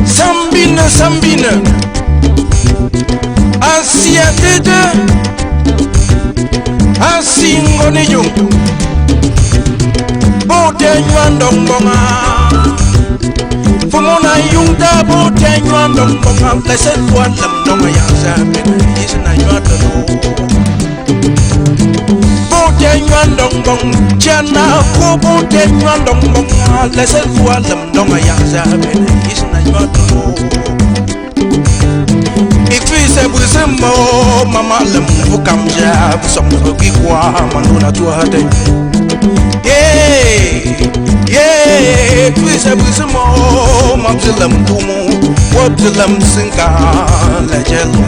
Sambine, Sambine, Asia Tete, Asingoni Yung, Boten Yandong Bonga, Fumona Yung Da Boten Yandong Bonga, Blessed One Lam Donga Yazam, isn't I not alone? Boten Yandong Bong, Jana, Boten Yandong Bonga, Blessed One Lam Donga Yazam, isn't I not alone? Se buzemo mama lem vukamja som gikwa manuna tuade se buzemo mamzelam tumu wabzelam sinka lejelo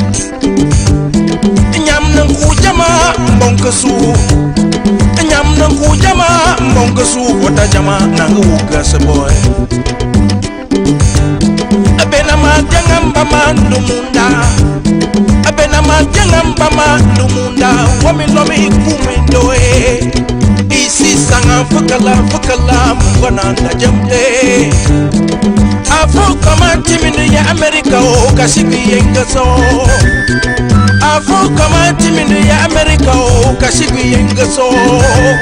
nyam nan ku jama bonkasu nyam nan ku jama bonkasu wata jama nan uga seboy abena ma jangam bamandumunda abena majanga mbama lumunda wami lomi kumendoe isi sanga fakala mwana na jamle afuka matimini ya Amerika o kashiki yengaso afuka matimini ya Amerika o kashiki yengaso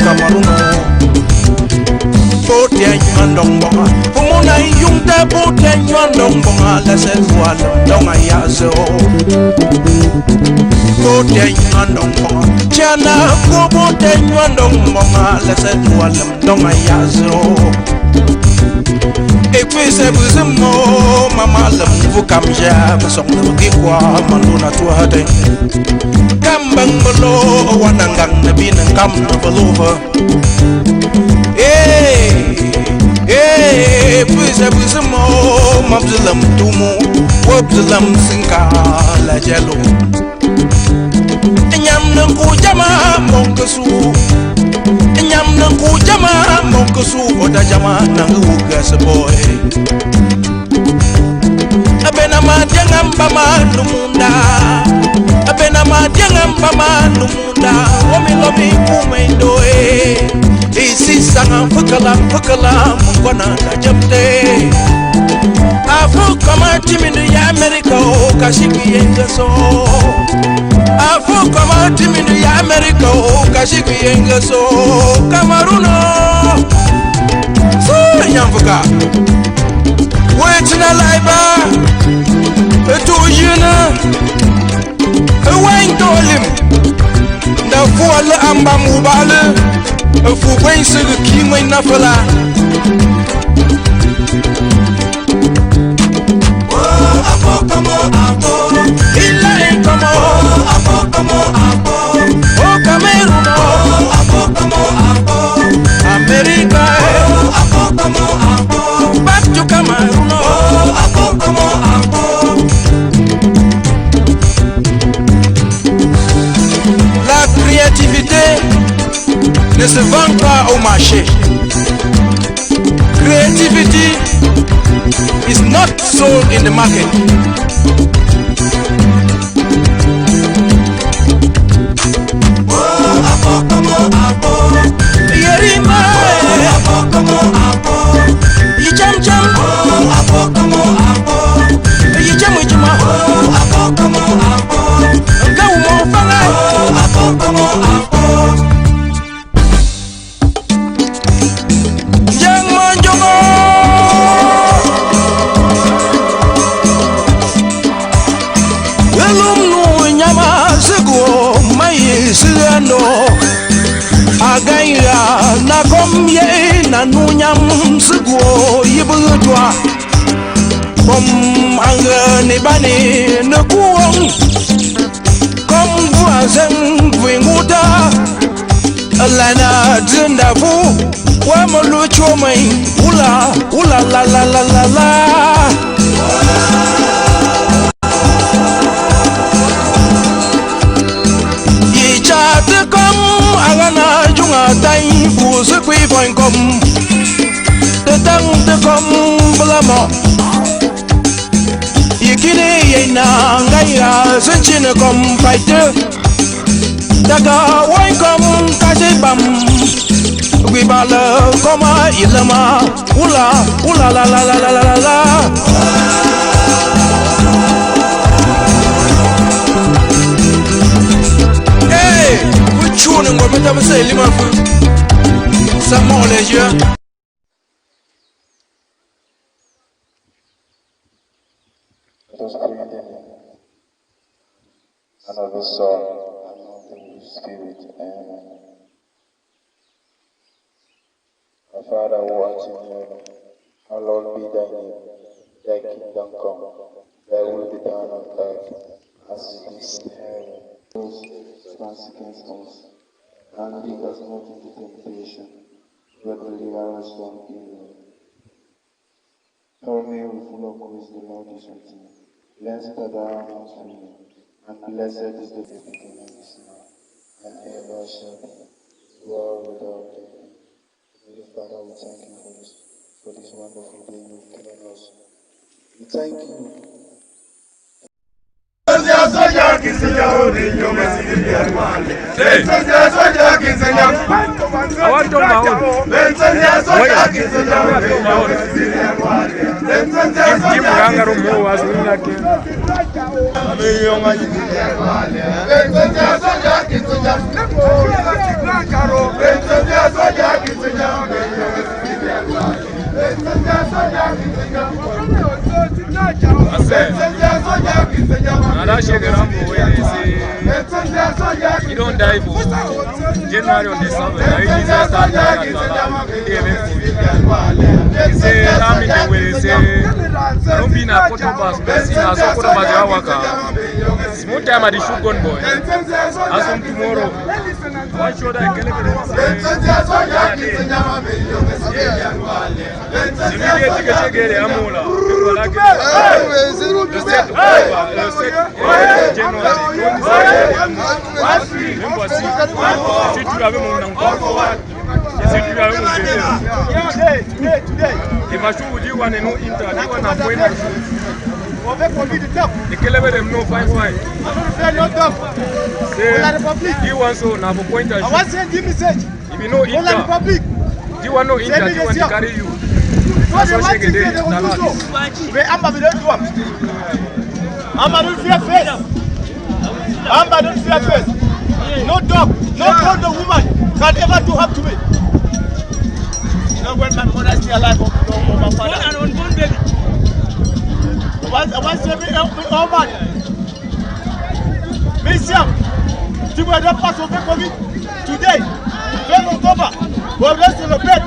kamaruno bote anyandong bonga fumuna yungta bote anyandong bonga la selwa donga yazo bote anyandong bonga chana ko bote anyandong bonga la selwa donga yazo ekwese buzimo mama lam vukamja basong bugikwa manduna tuade kambang bolo wanangang nabinang kam na balova Puisa mo mabzalam tumu wabzalam sinka la jalo nyam nan ku jama monkasu nyam nan ku jama monkasu oda jama nan uga seboy abena ma jangam bama lumunda abena ma jangam bama lumunda wami lomi kumendoe isi sanga fakala mwana na jamte afuka matimini ya Amerika o kashiki yengaso afuka matimini ya Amerika o kashiki yengaso kamaruno so nyamfuka wetina laiba eto yina ewain dolim da fuala amba mubale fu bwen se ki mwen na fala apo como apo illa en como apo o Camerún apo como apo América apo como apo back to Camerún apo como apo la créativité ne se vend pas au marché. Creativity is not sold in the market. Na komye na nunyam sugo yibudwa kom anga ne bane ne kuong kom buazen bwinguda alana dzinda bu wa molu chomai ula la yichate kom agana junga tai bu se kwi point kom de tang de kom blamo yikine yena ngaya senchine kom fighter daga wai kom kaje bam Guibala, Coma, Ilama, Ula, Ula la la la la la la. Hey, we're tuning what we never say, Liverpool. Some more leisure. Those created another soul, another spirit. Amen. Our Father who art in heaven, hallowed be thy name. Thy kingdom come, thy will be done on earth as it is in heaven. Those trans against us, and lead us not into temptation, but deliver us from evil. Hail Mary, full of grace, the Lord is with thee. Blessed art thou amongst women, and blessed is the beginning of his now, and ever shall be, world without end. Dear Father, we thank you for this wonderful day you've given us. We thank you. You don't die for January on the 7th. I usually start dying at say, I'm in the way, say, don't be in a quarter bus, but see, I saw quarter bus, I work. Small time at the shoe gun boy. As from tomorrow, why should I get it? If I show you one and no inter, you want to point out. The Kelebe them no fine. I don't no say you want so now for point out. I want to send you message. If you know inter, you want no inter, you want to carry you. That's what she get there. Mais Amba veut le doigt. Amba don't fear face. Amba don't fear face. No dog, no woman can ever do harm to me. You know when my mother still alive or my father. An unborn baby. I want to be all man. Monsieur, tu ne dois pas sauver Covid. Today, 20 October, we'll rest in the bed.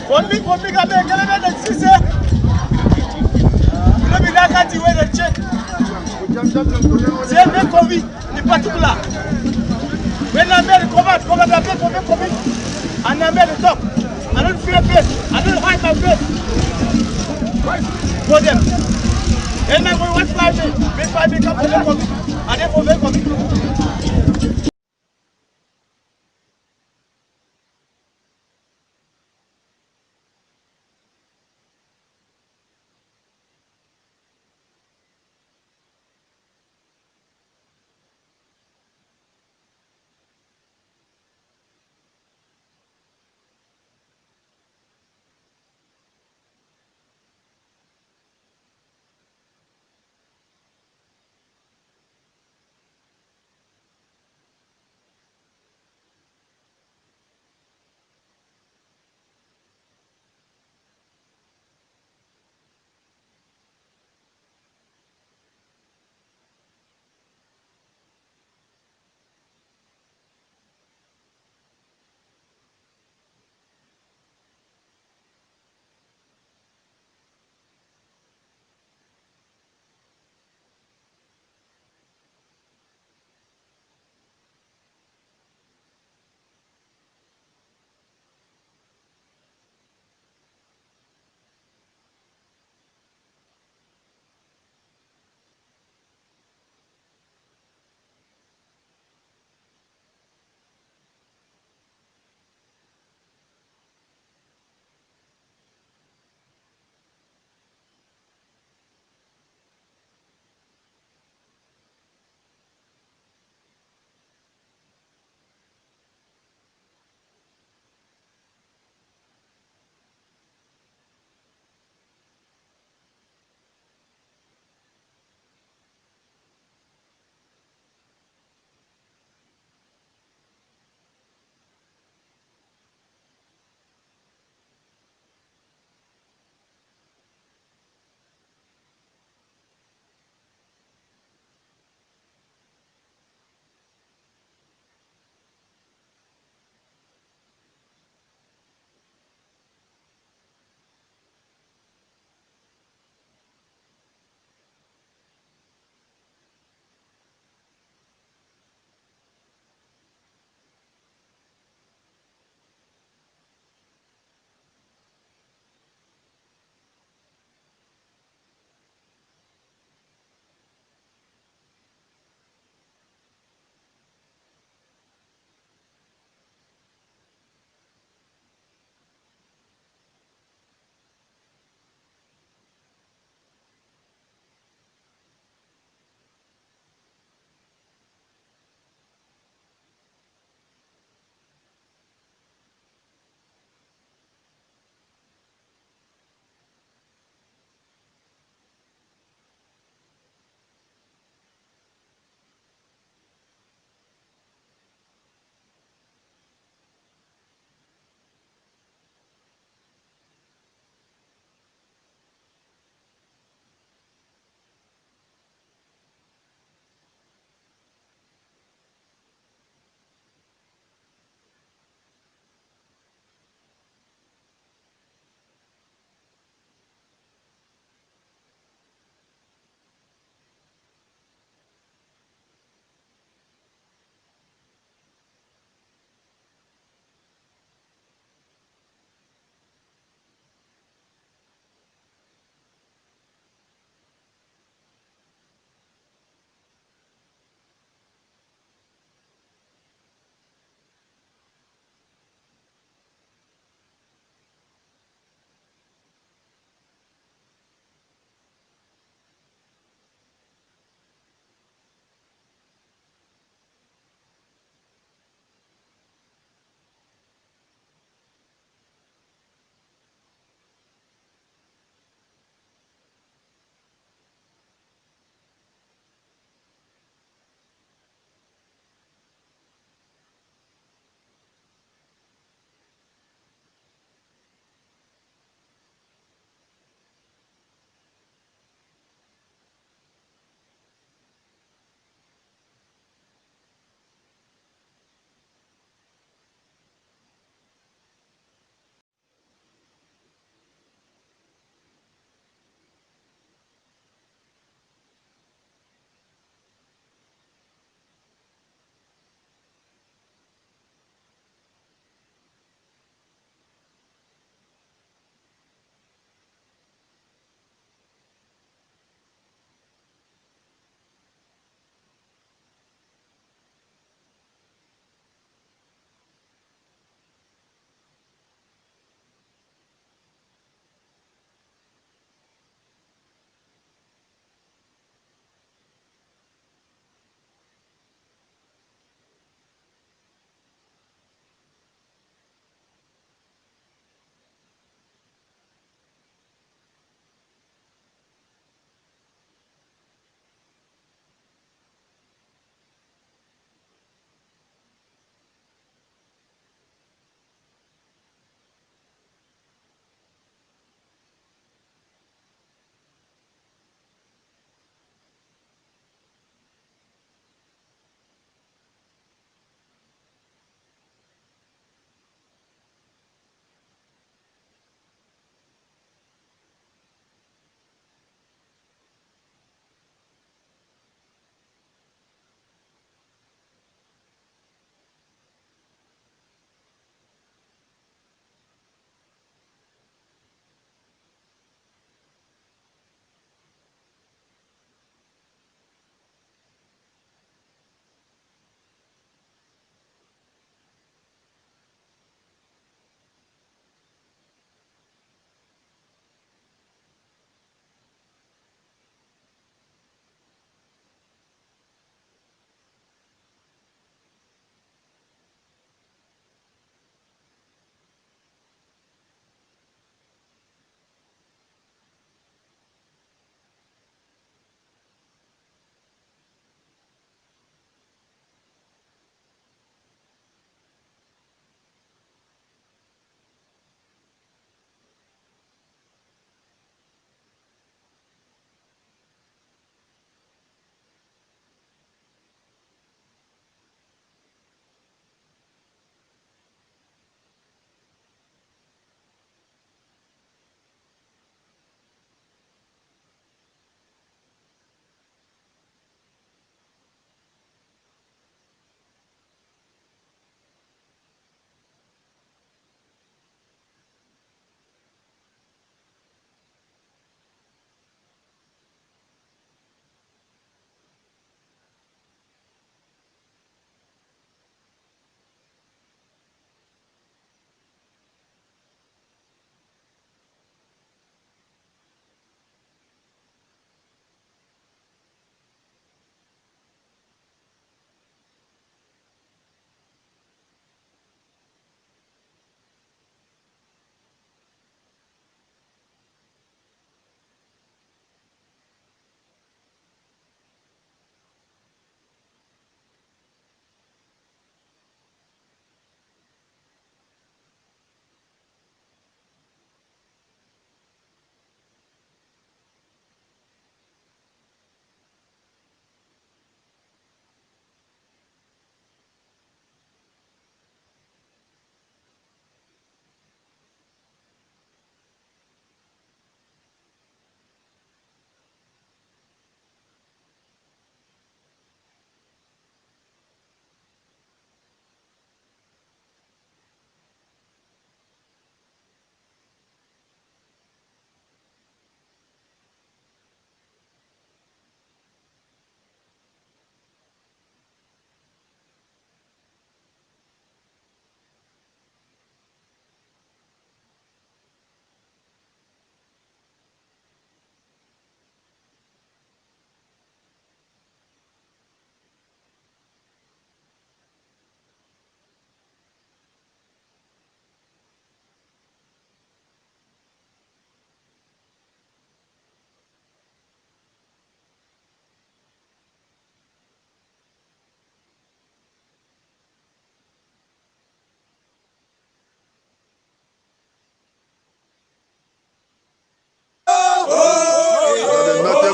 For me, I'm going to see you. Let me not get you where the check. C'est même Covid, in particular. When I made the cover, and I made the top. I don't fear face. I don't hide my face. For them. And I will watch 5 days. Make 5 days come for them Covid. And then for them Covid.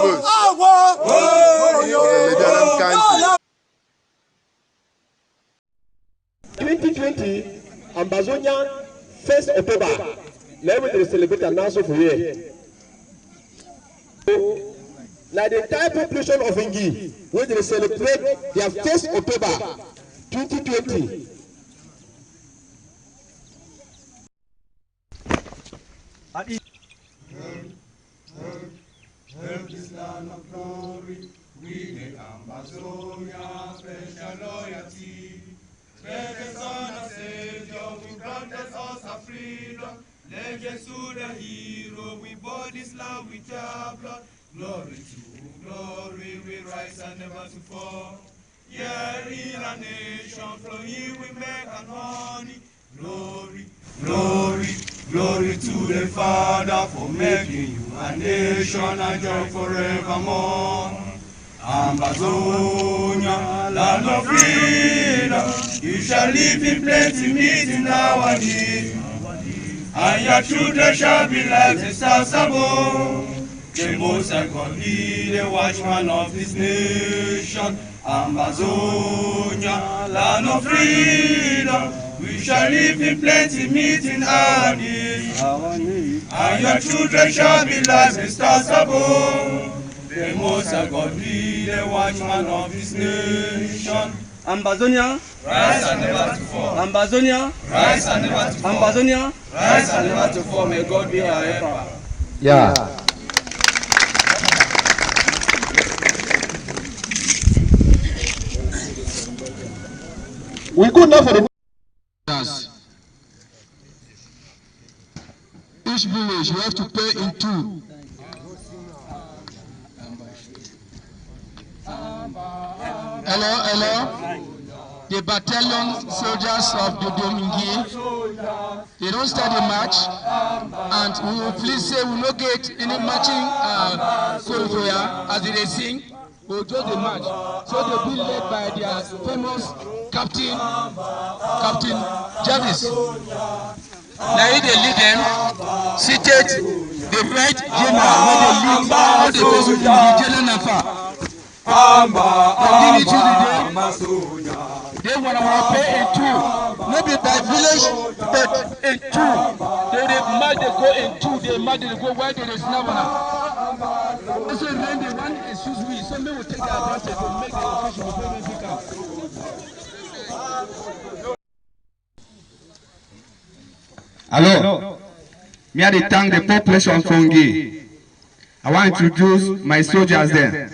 members of the Mediolanum country. 2020, Ambazonia, 1st October. Let me celebrate and also for you. Now the entire population of Ingi, when they celebrate their 1st October 2020. Help this land of glory, we make Amazonia special loyalty. Let the Son of Savior, who granted us our freedom, let Jesus the hero, we bought this land with our blood. Glory to glory, we rise and never to fall. Yeah, in a nation, flowing with milk and honey. Glory, glory, glory to the Father for making you a nation and joy forevermore. Amazonia, land of freedom, you shall live in plenty, meeting our needs. And your children shall be like the stars above. The Most High God be the watchman of this nation. Amazonia, land of freedom, we shall live in plenty, meeting our needs. And your children shall be like the stars above. The Most High God be the watchman of this nation. Ambazonia, rise and never to fall. Ambazonia, rise and never to fall. Ambazonia, rise and never to fall. May God be our helper. Yeah. We go now for the each village you have to pay in two. Hello. The battalion soldiers of the Domingi, they don't start the march, and we will please say we will not get any marching as they sing. We will just the march. So they'll be led by their famous Captain Jarvis. Now if they lead them, seated the right general where they lead all the person in the general Nafa. They want to pay in two, maybe by village, but in two. They march, they go in two, they march, they go where there is no one. So when they want excuse me, some men will take the advantage to make the occasion before they pick up. Hello, may I thank the population of Fongi. I want to introduce my soldiers there.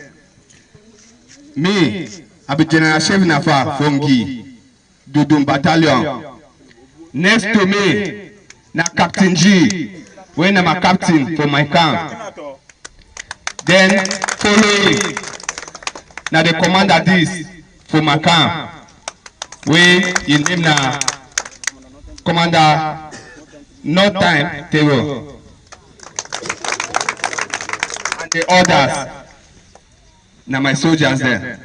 Me, I be General Chef Nafa Fongi, Dudum Battalion. Next to me, na Captain G, when I'm a captain for my camp. Then following, na the commander this for my camp. We in name na Commander No Time Terror. And the others, now my soldiers there.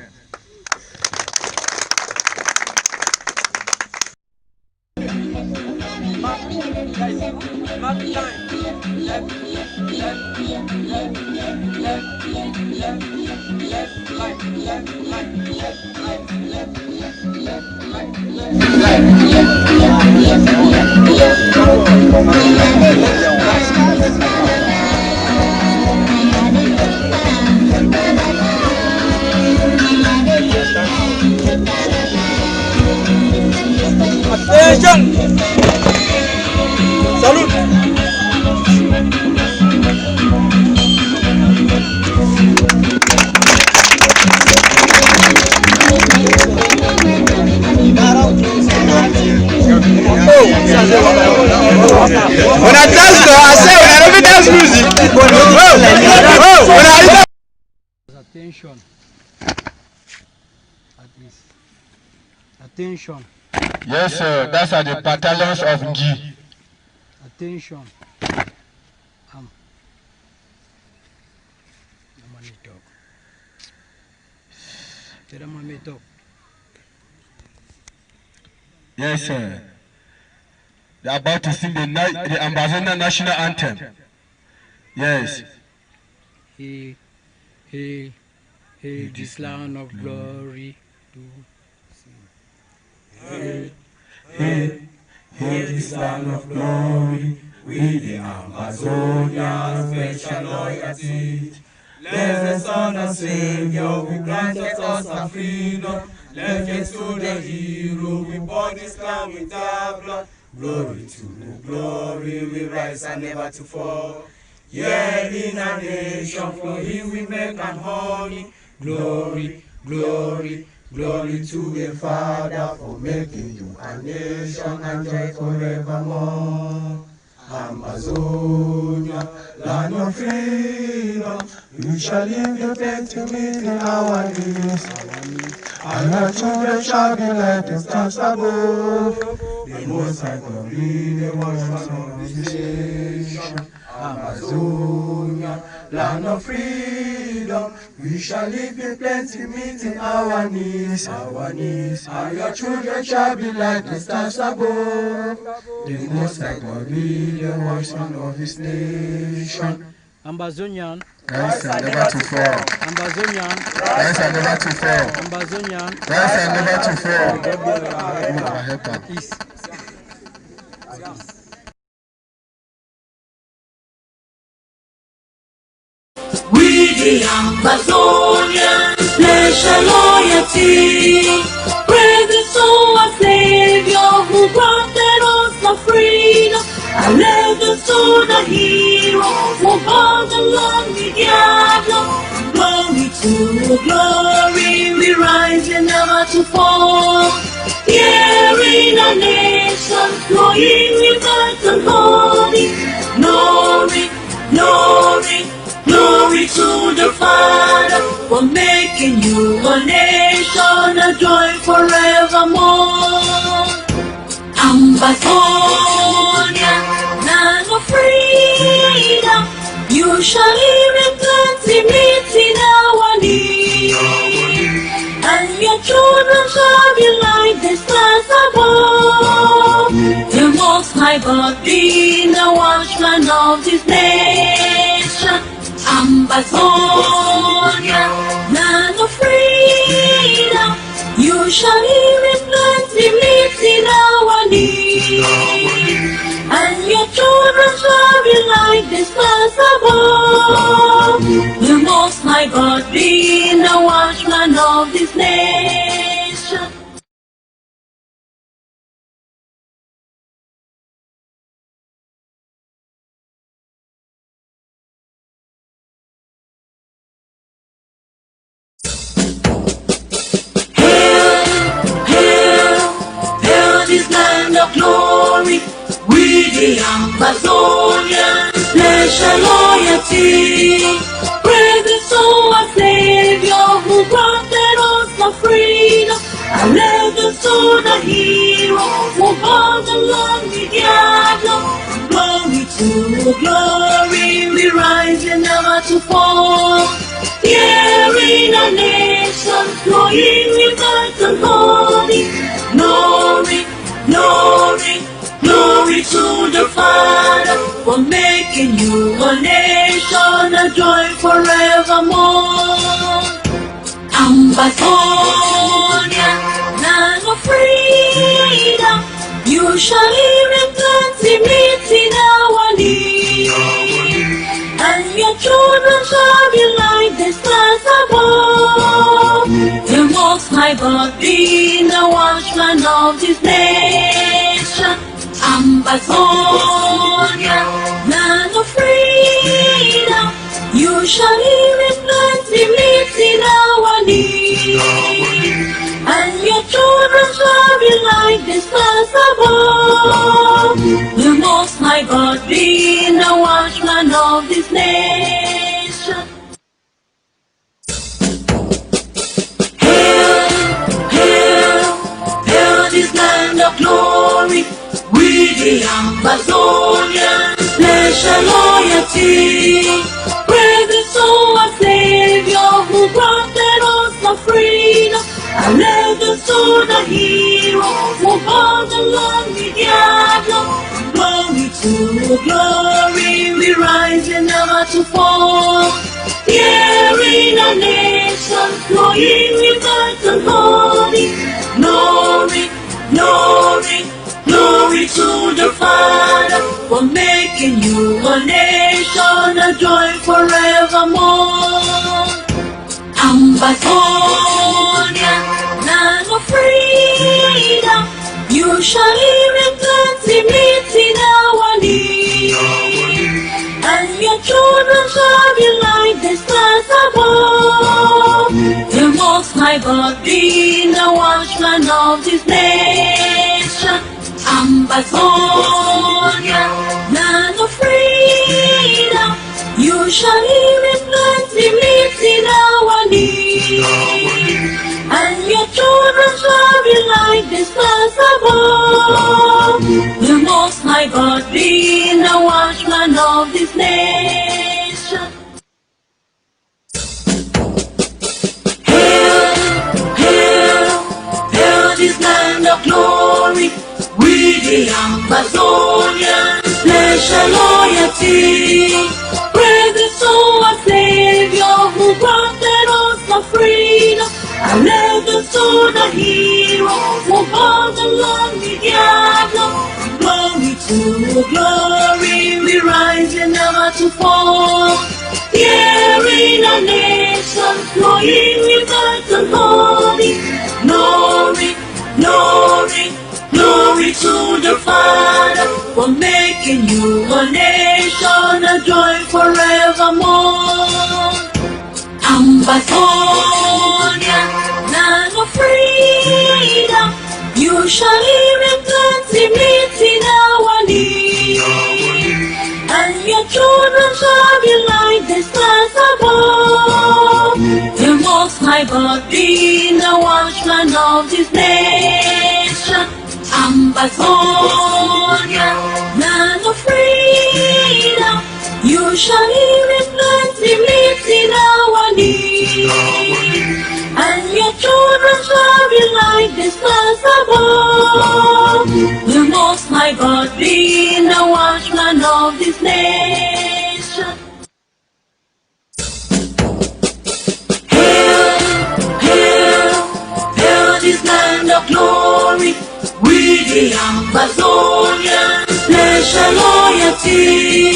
attention, salute. When I dance, I say when I don't dance music. Attention. At least. Attention. Yes, sir. That's at the battalions of Ngi. Attention. Talk. Yes, sir. They're about to sing the Ambazonia national anthem. Yes. Hail, hail this land of glory. Hail, hail, hail this land of glory. We the Amazonian special loyalty. Bless the Son and Savior who granted us our freedom. Legends to the hero, we bought this land with our blood. Glory to glory, we rise and never to fall. Yeah, in a nation, for him we make an honey. Glory, glory, glory to the Father for making you a nation and joy forevermore. Amazonia, land of freedom, we shall live the plenty in our days. And our children shall be like the stars above. The Most High God be the watchman of this nation. Amazonia, land of freedom, we shall live in plenty, meeting our needs. And your children shall be like the stars above. The Most High God be the watchman of his nation. Ambazonian, rise and never to fall. Ambazonian, Rise and never to fall. Ambazonian, Rise and never to fall. We the Ambazonian, special loyalty. Praise the soul of Savior who granted us the freedom. And legends to the hero who bought the land with their blood. Glory to glory, we rise and never to fall. Here in a nation, flowing with earth and holy. Glory, glory, glory to the Father for making you a nation, a joy forevermore. Ambazonia, land of freedom, you shall live in plenty, meeting our needs. And your children shall be like the stars above. The Most High God being the watchman of this nation. Ambazonia, land of freedom, you shall live in plenty, meeting our needs. And your children shall be like the stars above. The Most High God being the watchman of this nation. Glory, we the Ambazonian, special loyalty. Praise the soul of Savior who granted us the freedom. And legends to the hero who bought the land with their blood. Glory to glory, we rise and never to fall. Here in a nation, flowing with earth and holy. Glory, glory, glory to the Father for making you a nation, a joy forevermore. Ambazonia, land of freedom, you shall live in plenty, meeting our needs. And your children shall be like the stars above. The Most High God being the watchman of this nation. Ambazonia, land of freedom, you shall live in plenty, meeting our needs. And your children shall be like the stars above. The Most High God being the watchman of this nation. Hail, hail, hail this land of glory. We the Ambazonian, special loyalty. Praise the soul of Savior who granted us the freedom. And legends to the hero who bought the land with their blood. Glory to glory, we rise and never to fall. Here in a flowing rivers and holy. Glory, glory, glory to the Father for making you a nation, a joy forevermore. Ambazonia, land of freedom, you shall live in plenty, meeting our need. And your children shall be like the stars above. The Most High God being the watchman of this nation. Ambazonia, land of freedom, you shall live in plenty, meeting our need. And your children shall be like the stars above. The Most High God being the watchman of this nation. Hail, hail, hail this land of glory. We the Ambazonians pledge our loyalty. Praise the soul of Savior who granted us the freedom. And legends to the hero who bore the lonely diablo. Glory to glory, we rise and never to fall. Here in a nation flowing rivers and holy. Glory, glory, glory to the Father for making you a nation, a joy forevermore. Ambazonia, land of freedom, you shall live in plenty, meeting our need. And your children shall be like the stars above. The Most High God being the watchman of this nation. Ambazonia, land of freedom, you shall live in plenty, meeting our need. And your children shall be like the stars above. The Most High God being the watchman of this nation. Hail, hail, hail this land of glory. We the Ambazonians pledge our loyalty.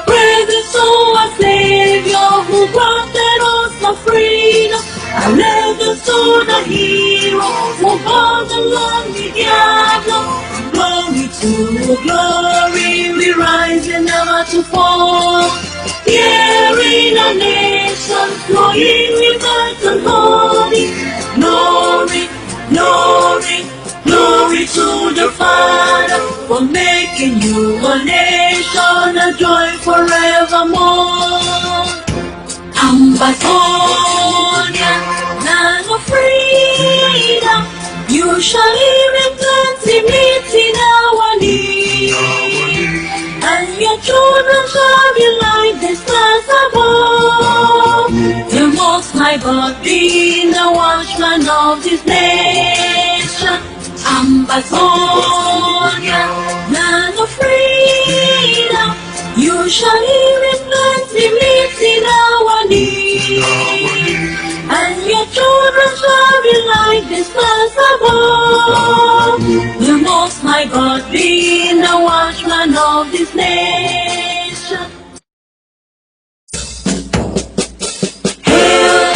Praise the soul of Savior who granted us the freedom. And legends to the hero who bore the lonely diablo. Glory to glory, we rise and never to fall. Here in a nation flowing rivers and holy. Glory, glory, glory to the Father for making you a nation, a joy forevermore. Ambazonia, land of freedom, you shall live in plenty, meeting our need. And your children shall be like the stars above. The Most High God being the watchman of this nation. Ambazonia, land of freedom, you shall live in plenty, meeting our need. And your children shall be like the stars above. The Most High God being the watchman of this nation. Hail,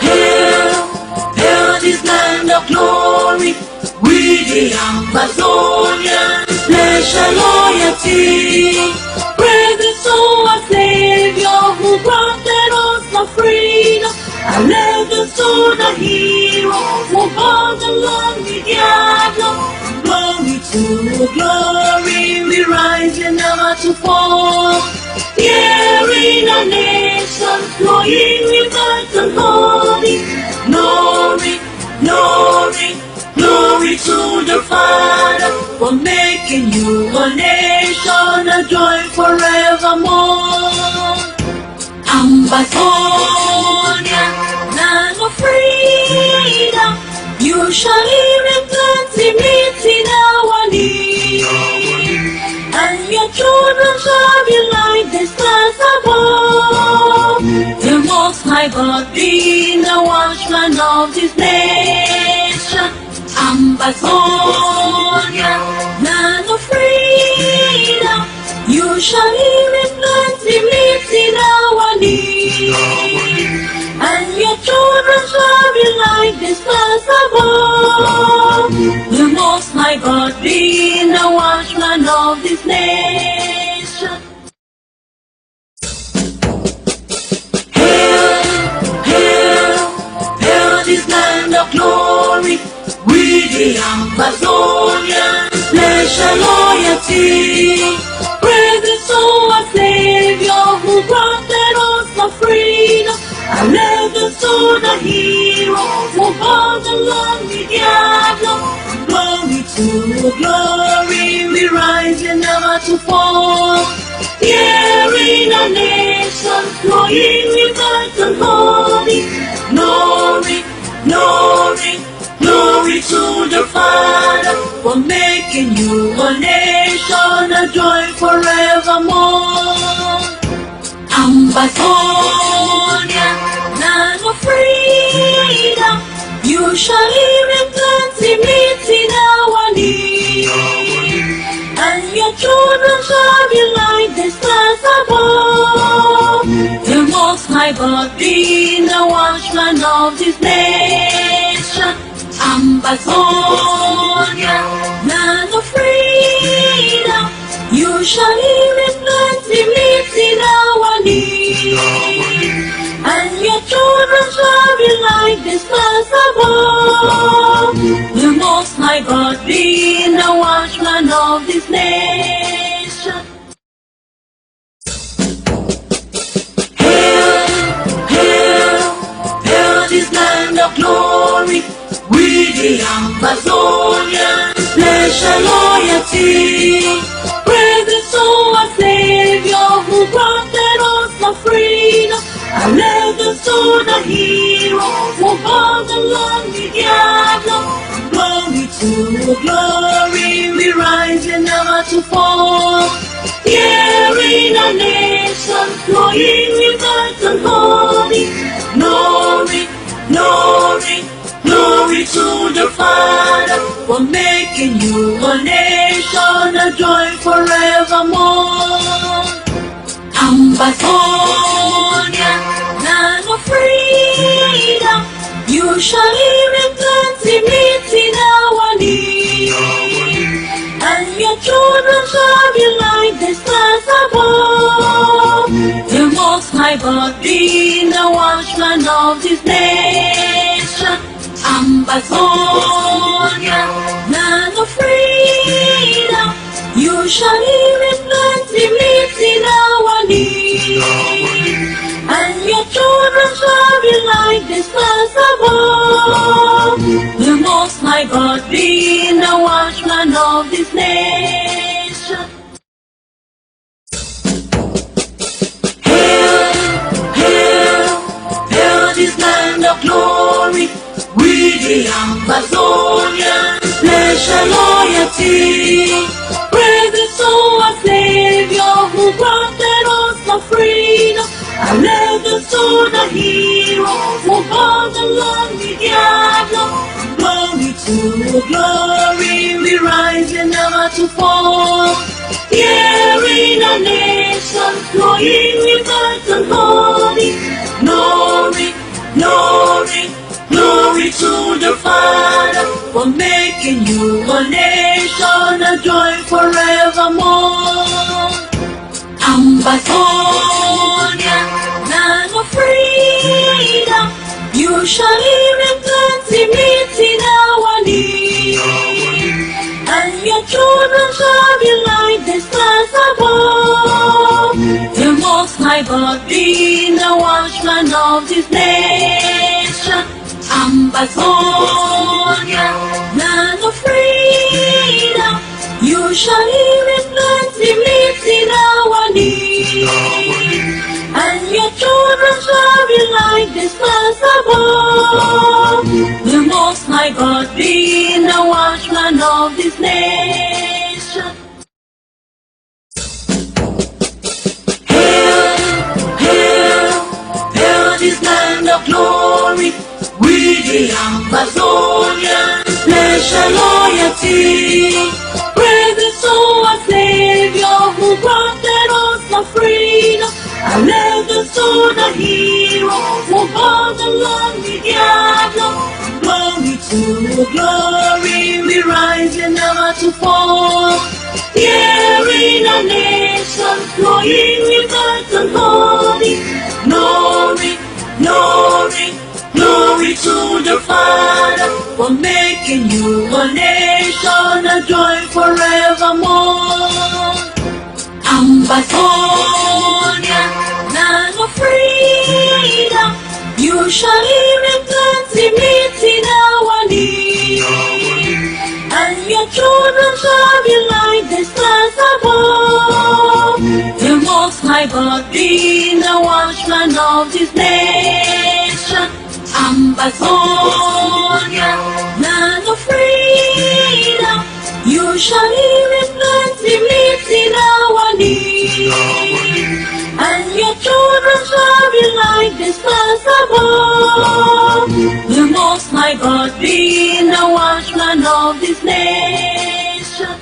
hail, hail this land of glory. We the Ambazonians pledge our loyalty. Praise the soul of Savior who granted us the freedom. And legends to the hero who bore the lonely diablo. Glory to glory, we rise and never to fall. Here in a nation flowing rivers and holy. Glory, glory, glory to the Father for making you a nation, a joy forevermore. Ambazonia, land of freedom, you shall live in plenty, meeting our need. And your children shall be like the stars above. The Most High High God be the watchman of this nation. Ambazonia, land of freedom, you shall live in plenty, meet in our need, and your children shall be like the stars above. The Most High God be the watchman of this nation. Hail, hail, hail this land of glory. We the Ambazonians pledge our loyalty. Praise the soul of Savior who granted us the freedom. Allegiance to the hero who brought the land with Diablo. Glory to glory, we rise and never to fall. Here in our nation, flowing with light and holy. Glory, glory, glory to the Father for making you a nation, a joy forevermore. Ambazonia, land of freedom, you shall live in plenty, meet in our need, and your children shall be like the stars above. The Most High God be the watchman of this nation. Ambazonia, land of freedom, you shall live in plenty, meet in our need, and your children shall be like the stars above. The Most High God be the watchman of this nation. Hail, hail, hail this land of glory. We the Ambazonians pledge our loyalty. Praise the soul of Savior who granted us the freedom. Allegiance to the hero who brought the land with Diablo. Glory to glory, we rise and never to fall. Here in our nation, flowing with light and holy. Glory, glory, glory to the Father for making you a nation, a joy forevermore. Ambazonia, land of freedom, you shall live in plenty, meet in our need, and your children shall be like the stars above. The Most High God be the watchman of this nation. Ambazonia, land of freedom, you shall live in plenty, meet in our need, and your children shall be like the stars above. The Most High God be the watchman of this nation. Hail, hail, hail this land of glory. We the Ambazonians pledge our loyalty. Praise the soul of Savior who granted us the freedom. Allegiance to the hero who brought the land with Diablo. Glory to glory, we rise and never to fall. Here in our nation, flowing with light and holy. Glory, glory, glory to the Father for making you a nation, a joy forevermore. Ambazonia, land of freedom, you shall live in plenty, meet in our need, and your children shall be like the stars above. The Most High God be the watchman of this nation. Ambazonia, land of freedom, you shall live in plenty, meet in our need, and your children shall be like the stars above. The Most High God be the watchman of this nation. Hail, hail, hail this land the Amazonian, pledge our loyalty. Praise the soul of Savior who granted us the freedom. I legends to the hero who bought the land with Diablo. Glory to glory, we rise and never to fall. Here in a nation, flowing with earth and holy. Glory, glory, glory to the Father for making you a nation, a joy forevermore. Ambazonia, land of freedom, you shall live in plenty, meeting our need. And your children shall be like the stars above. The Most High God being the watchman of this nation. Ambazonia, land of freedom, you shall live in plenty, meeting our need. And your children shall be like the stars above. The Most High God being the watchman of this nation.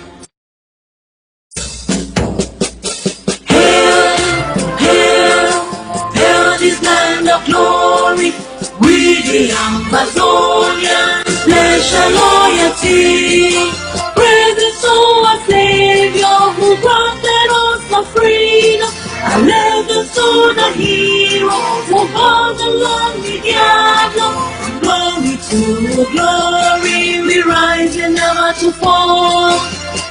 Hail, hail, hail this land of glory. We the Amazonian, pledge our loyalty. Praise the soul of Savior who granted us the freedom. I legends to the hero who bought the land with Diablo. Glory to glory, we rise and never to fall.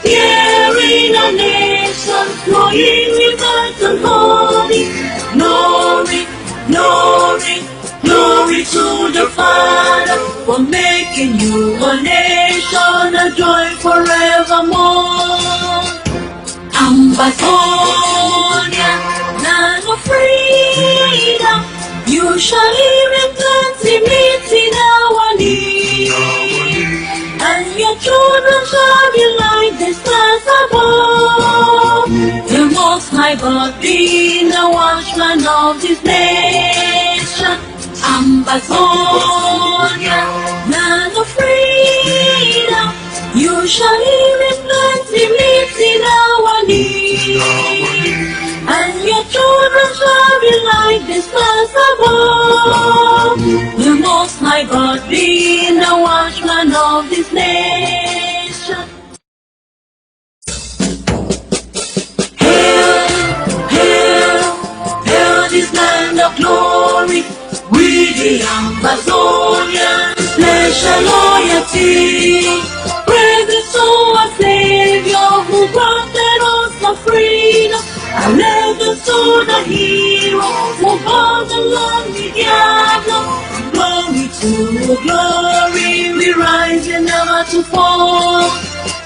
Here in a nation, flowing with earth and holy. Glory, glory, glory to the Father for making you a nation, a joy forevermore. Ambazonia, land of freedom, you shall live in plenty, meeting our need. And your children shall be like the stars above. The Most High God being the watchman of this nation. Ambazonia, land of freedom, you shall live in plenty, meeting our need. And your children shall be like the stars above. The Most High God being the watchman of this nation. Hail, hail, hail this land of glory. We the Amazonian, pledge our loyalty. Praise the soul of Savior who granted us the freedom. I legends to the hero who bought the land with Diablo. Glory to glory, we rise and never to fall.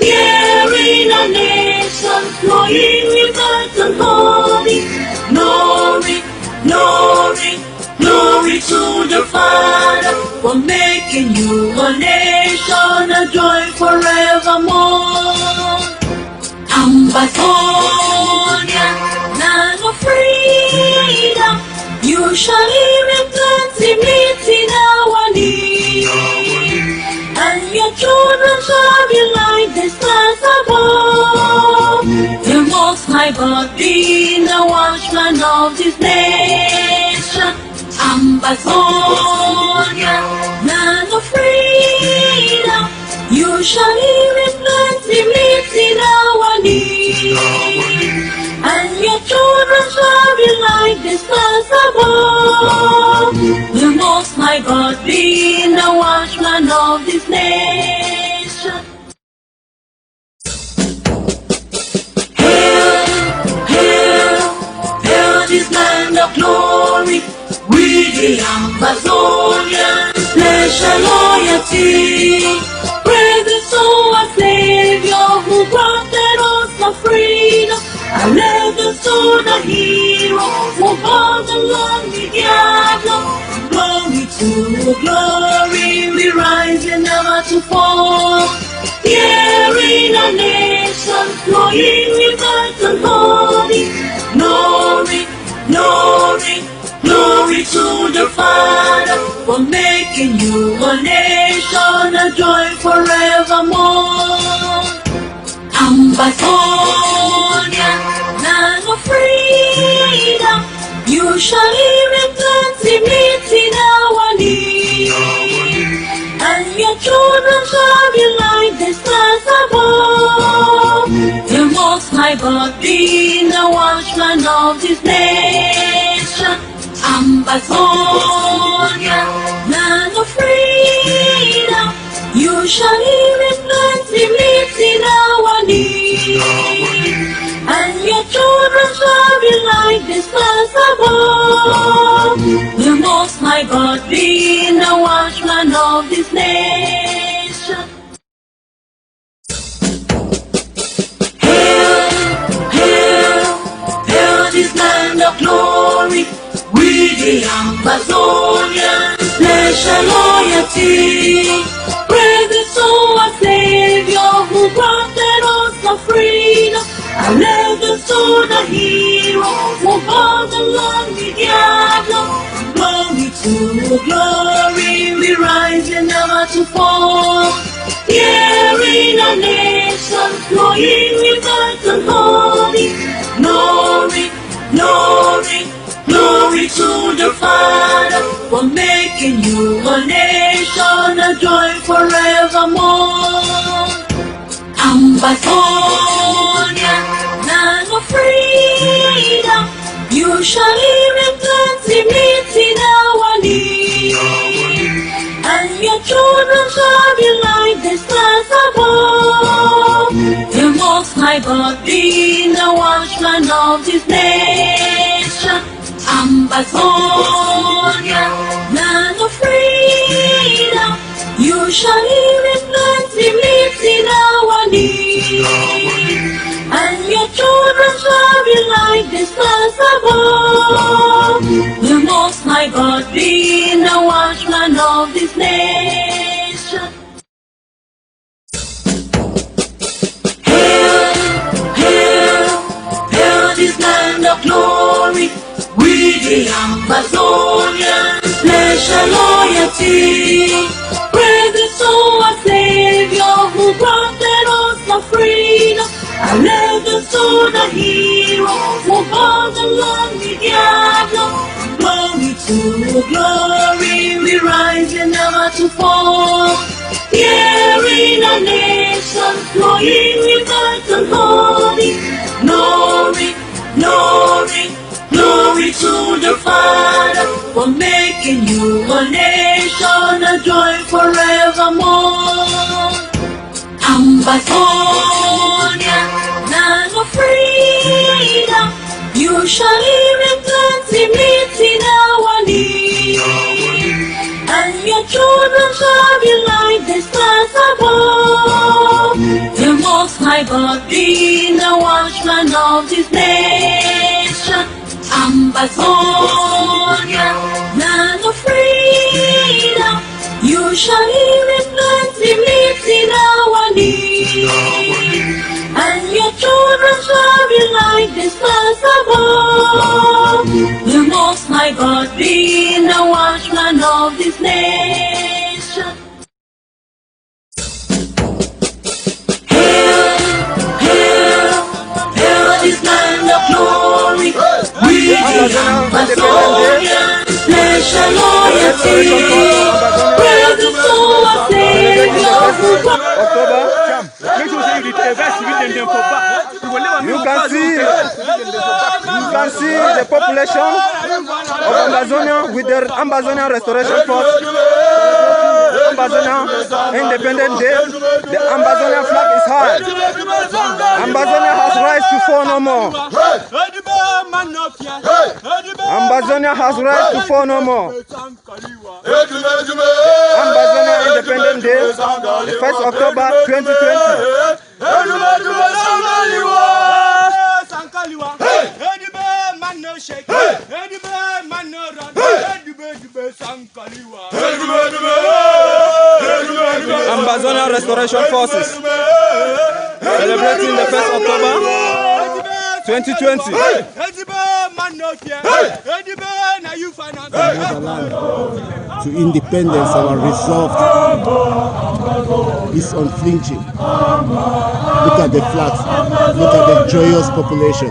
Here in a nation, flowing with earth and holy. Glory, glory, glory to the Father for making you a nation, a joy forevermore. Ambazonia, land of freedom, you shall live in plenty, meeting our need. And your children shall be like the stars above. The Most High God being the watchman of this nation. Ambazonia, land of freedom, you shall live in plenty, meeting our need. And your children shall be like the stars above. The Most High God being the watchman of this nation. Hail, hail, hail this land of glory. We the Amazonian, pledge our loyalty. Praise the soul of Savior who granted us the freedom. I legends to the hero who bought the land with Diablo. Glory to glory, we rise and never to fall. Here in a nation, flowing with earth and holy. Glory, glory, glory to the Father for making you a nation, a joy forevermore. Ambazonia, land of freedom, you shall live in plenty, meeting our need, and your children shall be like the stars above. The Most High God being the watchman of this nation. Ambazonia, land of freedom, you shall live in plenty, meeting our need, and your children shall be like the stars above. The Most High God being the watchman of this nation. Hail, hail, hail this land of glory. We the Ambazonians pledge our loyalty. Praise the soul of Savior who granted us the freedom. And legends to the hero who bore the lonely diablo. Glory to glory, we rise and never to fall. Here in a nation flowing with earth and holy. Glory, glory, glory to the Father for making you a nation, a joy forevermore. Ambazonia, land of freedom, you shall live in plenty, meeting our need, and your children shall be like the stars above. The Most High God being the watchman of this nation. Ambazonia, land of freedom, you shall live in plenty, meeting our need, and your children shall be like the stars above. The Most High God being the watchman of this nation. Hail, hail, hail this land of glory. We the Ambazonians pledge our loyalty. Praise the soul of Savior who granted us the freedom. And legends to the hero who bore the lonely diablo. Glory to glory, we rise and never to fall. Here in a nation flowing with earth and holy. Glory, glory, glory to the Father for making you a nation, a joy forevermore. Ambazonia, land of freedom, you shall live in plenty, meeting our need, and your children shall be like the stars above. The Most High God being the watchman of this nation. Ambazonia, land of freedom, you shall live in plenty, meeting our need, and your children shall be like the stars above. The Most High God being the watchman of this nation. Hail, hail, hail this land of glory. We the Ambazonians pledge our loyalty. Praise the soul of Savior. October, you can see the population of Ambazonia with the Ambazonian Restoration Force. Ambazonia Independent Day. The Ambazonian flag is high. Ambazonia has rise to fall no more. Ambazonia has rise to fall no more. Ambazonia Independent Day, the 1st October 2020. Ambazonia Restoration Forces celebrating the 1st October 2020. to independence, our resolve is unflinching. Look at the flags. Look at the joyous population.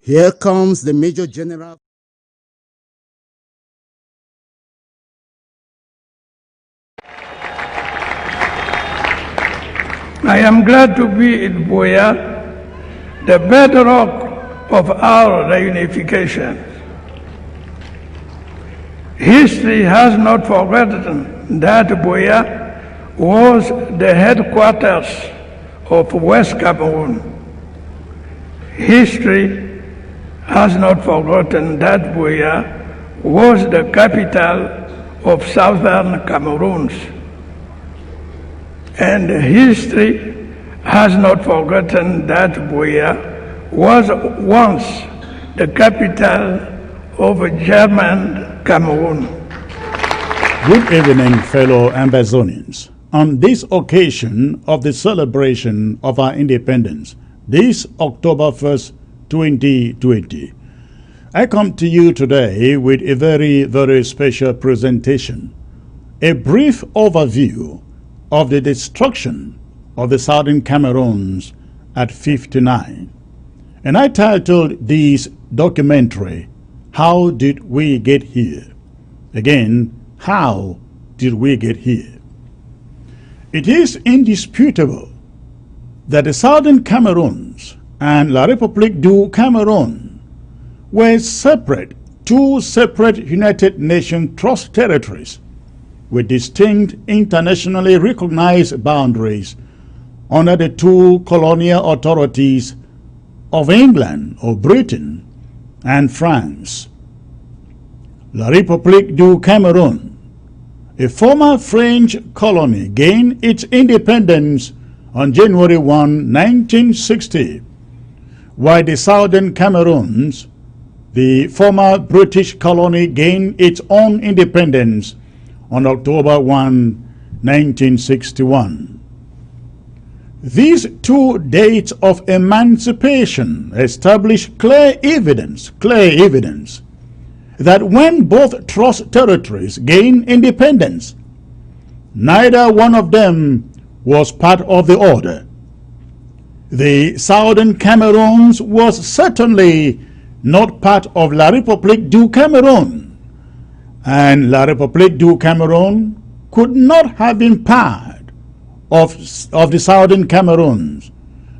Here comes the Major General. I am glad to be in Buea, the bedrock of our reunification. History has not forgotten that Buea was the headquarters of West Cameroon. History has not forgotten that Buea was the capital of Southern Cameroon. And history has not forgotten that Buea was once the capital of German Cameroon. Good evening, fellow Ambazonians. On this occasion of the celebration of our independence, this October 1st, 2020, I come to you today with a very, very special presentation, a brief overview of the destruction of the Southern Cameroons at 59. And I titled this documentary, How Did We Get Here? Again, how did we get here? It is indisputable that the Southern Cameroons and La République du Cameroun were two separate United Nations Trust territories with distinct internationally recognized boundaries under the two colonial authorities of England or Britain and France. La République du Cameroun, a former French colony, gained its independence on January 1, 1960, while the Southern Cameroons, the former British colony, gained its own independence on October 1, 1961. These two dates of emancipation establish clear evidence that when both trust territories gained independence, neither one of them was part of the order. The Southern Cameroons was certainly not part of La République du Cameroun, and La République du Cameroun could not have been part of the Southern Cameroons,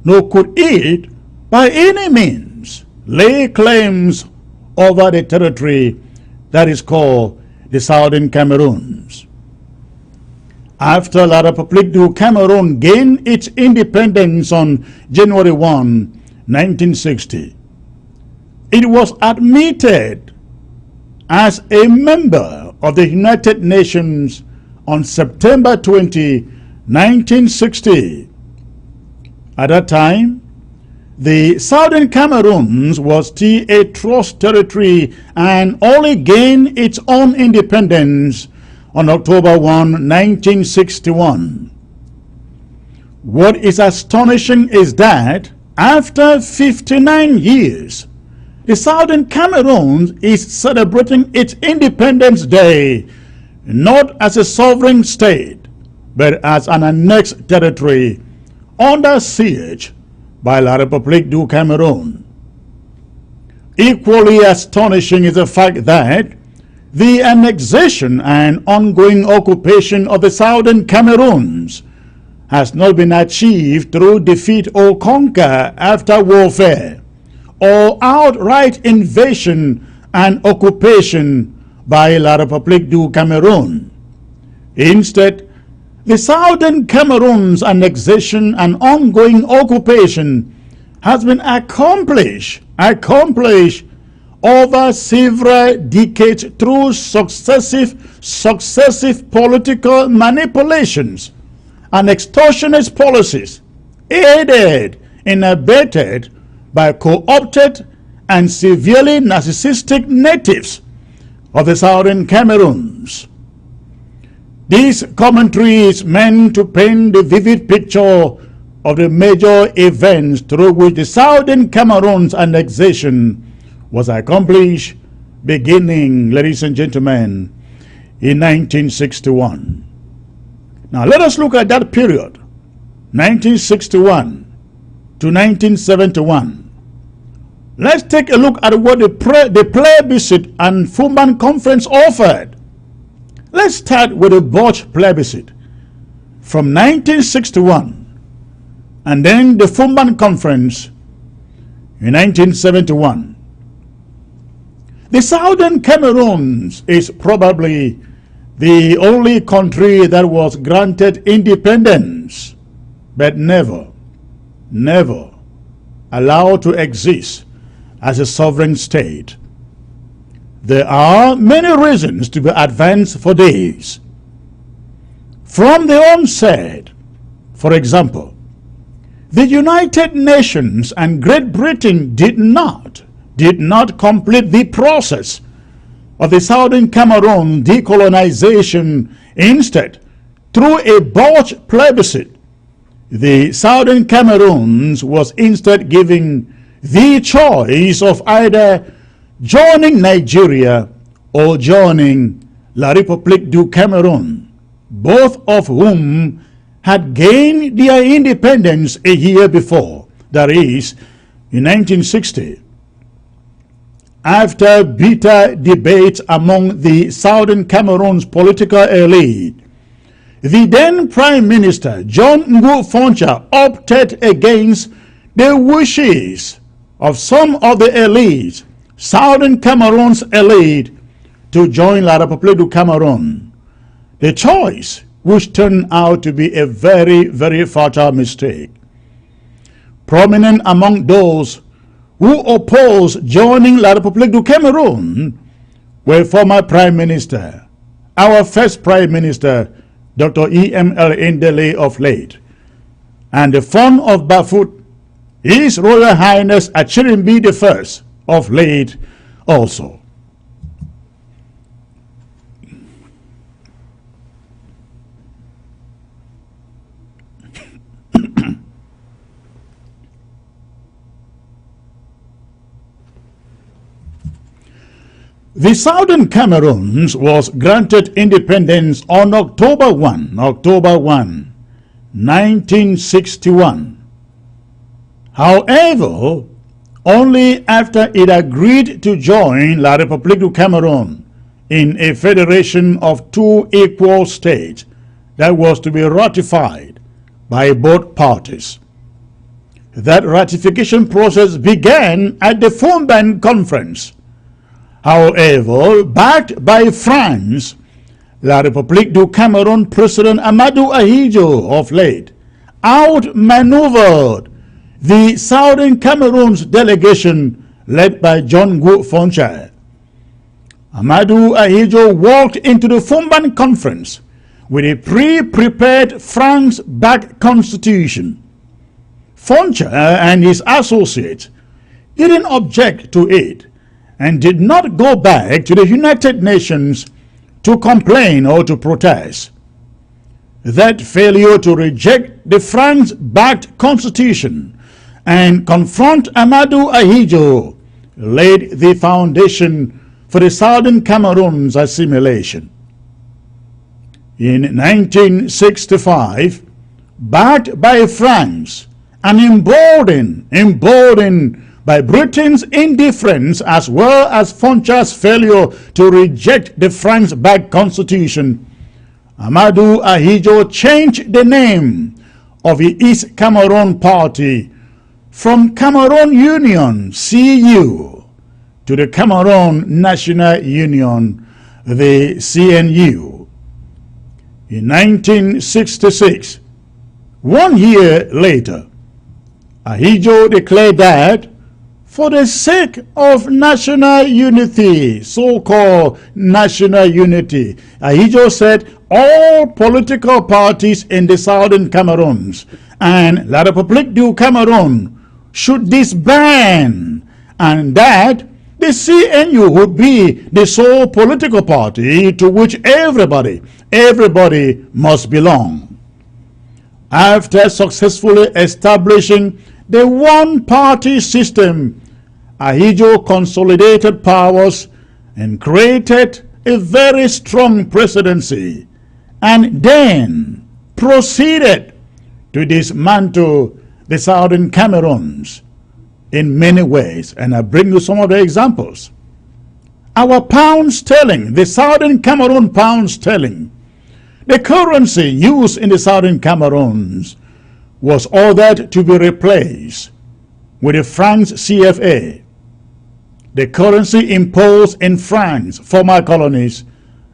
nor could it by any means lay claims over the territory that is called the Southern Cameroons. After La République du Cameroun gained its independence on January 1, 1960, it was admitted as a member of the United Nations on September 20, 1960. At that time, the Southern Cameroons was still a trust territory and only gained its own independence on October 1, 1961. What is astonishing is that after 59 years, the Southern Cameroons is celebrating its Independence Day not as a sovereign state, but as an annexed territory under siege by La République du Cameroun. Equally astonishing is the fact that the annexation and ongoing occupation of the Southern Cameroons has not been achieved through defeat or conquer after warfare, or outright invasion and occupation by La République du Cameroun. Instead, the Southern Cameroon's annexation and ongoing occupation has been accomplished over several decades through successive political manipulations and extortionist policies, aided and abetted by co-opted and severely narcissistic natives of the Southern Cameroons. This commentary is meant to paint the vivid picture of the major events through which the Southern Cameroons annexation was accomplished, beginning, ladies and gentlemen, in 1961. Now let us look at that period, 1961 to 1971. Let's take a look at what the plebiscite and Fumban Conference offered. Let's start with the Bosch plebiscite from 1961 and then the Fumban Conference in 1971. The Southern Cameroons is probably the only country that was granted independence, but never allowed to exist as a sovereign state. There are many reasons to be advanced for this. From the onset, for example, The United Nations and Great Britain did not complete the process of the Southern Cameroon decolonization. Instead, through a botched plebiscite, the Southern Cameroons was instead given the choice of either joining Nigeria or joining La République du Cameroun, both of whom had gained their independence a year before, that is, in 1960. After bitter debates among the Southern Cameroon's political elite, the then Prime Minister John Ngo Foncha opted against the wishes of some of the elite, Southern Cameroon's elite, to join La République du Cameroun. The choice, which turned out to be a very, very fatal mistake. Prominent among those who opposed joining La République du Cameroun were former Prime Minister, our first Prime Minister, Dr. E.M.L. Ndele of late, and the fount of Bafut, His Royal Highness Achirimbi I of late also. The Southern Cameroons was granted independence on October 1, 1961. However, only after it agreed to join La République du Cameroun in a federation of two equal states that was to be ratified by both parties. That ratification process began at the Fumban Conference. However, backed by France, La République du Cameroun President Amadou Ahidjo of late outmaneuvered the Southern Cameroon's delegation led by John Ngo Foncha. Amadou Ahidjo walked into the Fumban Conference with a pre-prepared France-backed constitution. Foncha and his associates didn't object to it and did not go back to the United Nations to complain or to protest. That failure to reject the France-backed constitution and confront Amadou Ahidjo laid the foundation for the Southern Cameroon's assimilation. In 1965, backed by France and emboldened by Britain's indifference as well as Foncha's failure to reject the France-backed constitution, Amadou Ahidjo changed the name of the East Cameroon Party from Cameroon Union, CU, to the Cameroon National Union, the CNU. In 1966, 1 year later, Ahidjo declared that for the sake of national unity, so-called national unity, Ahidjo said all political parties in the Southern Cameroons and La République du Cameroun should disband, and that the CNU would be the sole political party to which everybody must belong. After successfully establishing the one-party system, Ahidjo consolidated powers and created a very strong presidency, and then proceeded to dismantle the Southern Cameroons in many ways. And I bring you some of the examples. Our pound sterling, the Southern Cameroon pound sterling, the currency used in the Southern Cameroons, was ordered to be replaced with the franc CFA, the currency imposed in France, former colonies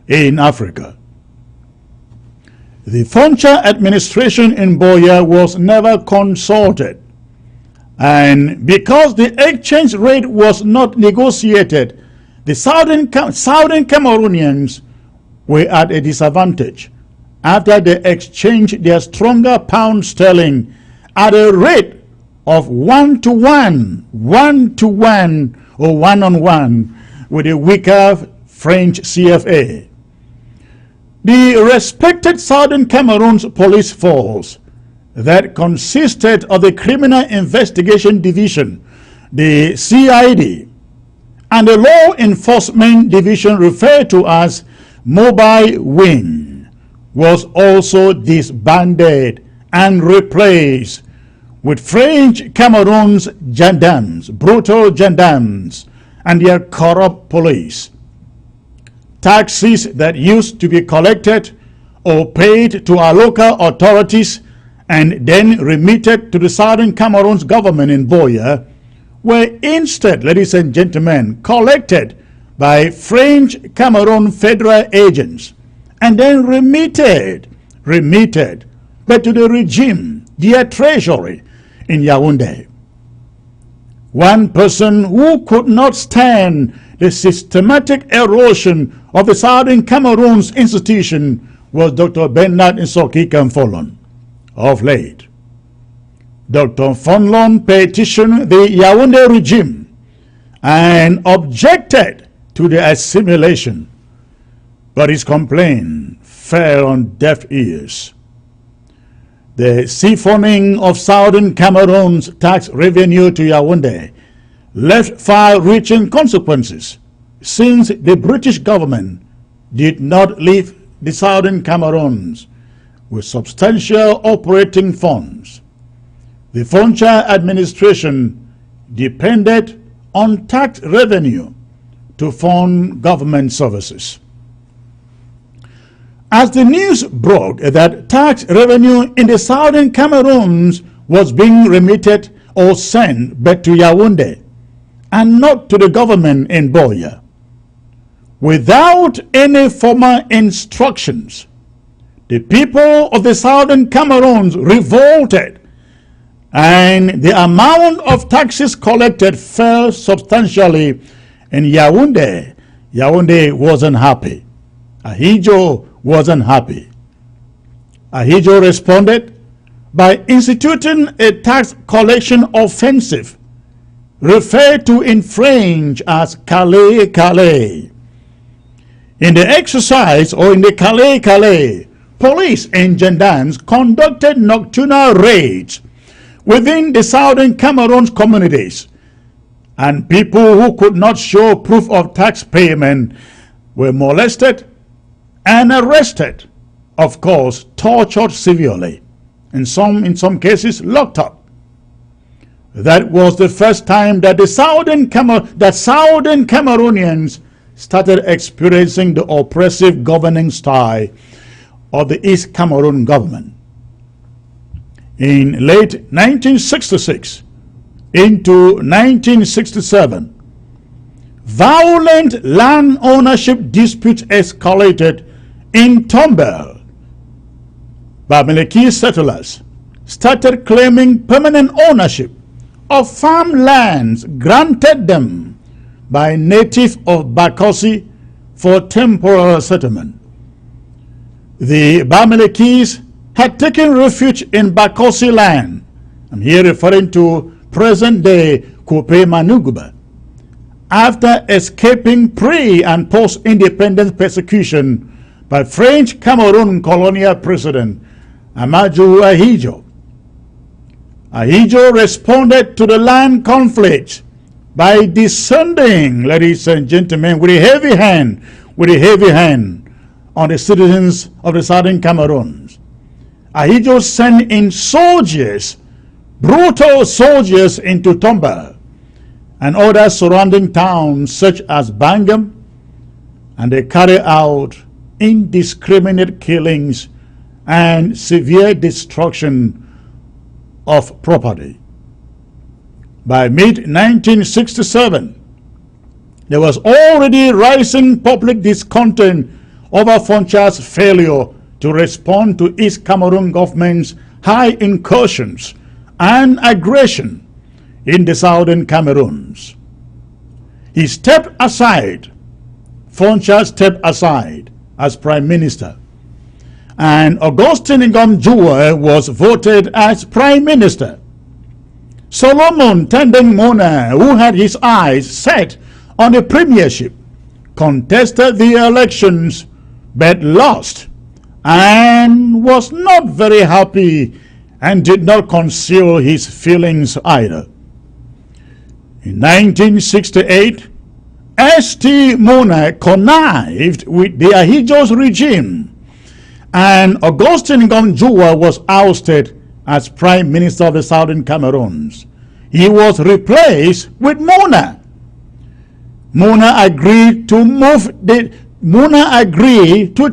in Africa. The Foncha administration in Boya was never consulted, and because the exchange rate was not negotiated, the Southern Cameroonians were at a disadvantage after they exchanged their stronger pound sterling at a rate of 1-to-1, 1-to-1 or 1-on-1 with a weaker French CFA. The respected Southern Cameroon's police force that consisted of the Criminal Investigation Division, the CID, and the Law Enforcement Division referred to as Mobile Wing, was also disbanded and replaced with French Cameroon's gendarmes, brutal gendarmes, and their corrupt police. Taxes that used to be collected or paid to our local authorities and then remitted to the Southern Cameroon's government in Buea were instead, ladies and gentlemen, collected by French Cameroon federal agents and then remitted, but to the regime, their treasury in Yaoundé. One person who could not stand the systematic erosion of the Southern Cameroon's institution was Dr. Bernard Nsoki Kamfolon. Of late, Dr. Fonlon petitioned the Yaoundé regime and objected to the assimilation, but his complaint fell on deaf ears. The siphoning of Southern Cameroon's tax revenue to Yaoundé left far-reaching consequences, since the British government did not leave the Southern Cameroons with substantial operating funds. The Foncha administration depended on tax revenue to fund government services. As the news broke that tax revenue in the Southern Cameroons was being remitted or sent back to Yaoundé and not to the government in Buea, without any formal instructions, the people of the Southern Cameroons revolted, and the amount of taxes collected fell substantially in Yaoundé. Yaoundé wasn't happy. Ahidjo wasn't happy. Ahidjo responded by instituting a tax collection offensive referred to in French as Calais. In the exercise, or in the Calais, police and gendarmes conducted nocturnal raids within the Southern Cameroon's communities, and people who could not show proof of tax payment were molested and arrested, of course, tortured severely, in some cases locked up. That was the first time that Southern Cameroonians started experiencing the oppressive governing style of the East Cameroon government. In late 1966 into 1967, violent land ownership disputes escalated in Tombel. Bamileke settlers started claiming permanent ownership of farmlands granted them by natives of Bakosi for temporary settlement. The Bamilekis had taken refuge in Bakosi land. I'm here referring to present-day Kupe Manuguba, after escaping pre- and post-independence persecution by French Cameroon colonial president Amadou Ahidjo. Ahidjo responded to the land conflict by descending, ladies and gentlemen, with a heavy hand on the citizens of the Southern Cameroons. Ahidjo sent in soldiers, brutal soldiers, into Tomba and other surrounding towns such as Bangam, and they carried out indiscriminate killings and severe destruction of property. By mid-1967, there was already rising public discontent over Foncha's failure to respond to East Cameroon government's high incursions and aggression in the Southern Cameroons. He stepped aside, Foncha stepped aside as Prime Minister, and Augustine Ngamjua was voted as Prime Minister. Solomon Tandeng Mona, who had his eyes set on the premiership, contested the elections but lost and was not very happy and did not conceal his feelings either. In 1968, St. Mona connived with the Ahidjo's regime, and Augustine Ngamjua was ousted as Prime Minister of the Southern Cameroons. He was replaced with Mona. Mona agreed to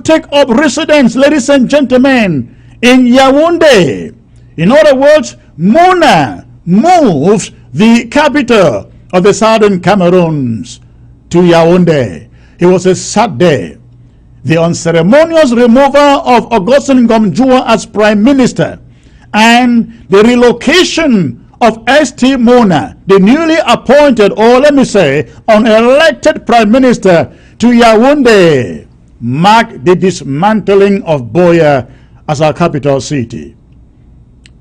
take up residence, ladies and gentlemen, in Yaoundé. In other words, Mona moved the capital of the Southern Cameroons to Yaoundé. It was a sad day. The unceremonious removal of Augustine Ngamjua as Prime Minister and the relocation of St. Mona, the newly appointed, or let me say, unelected Prime Minister, to Yaoundé, marked the dismantling of Buea as our capital city.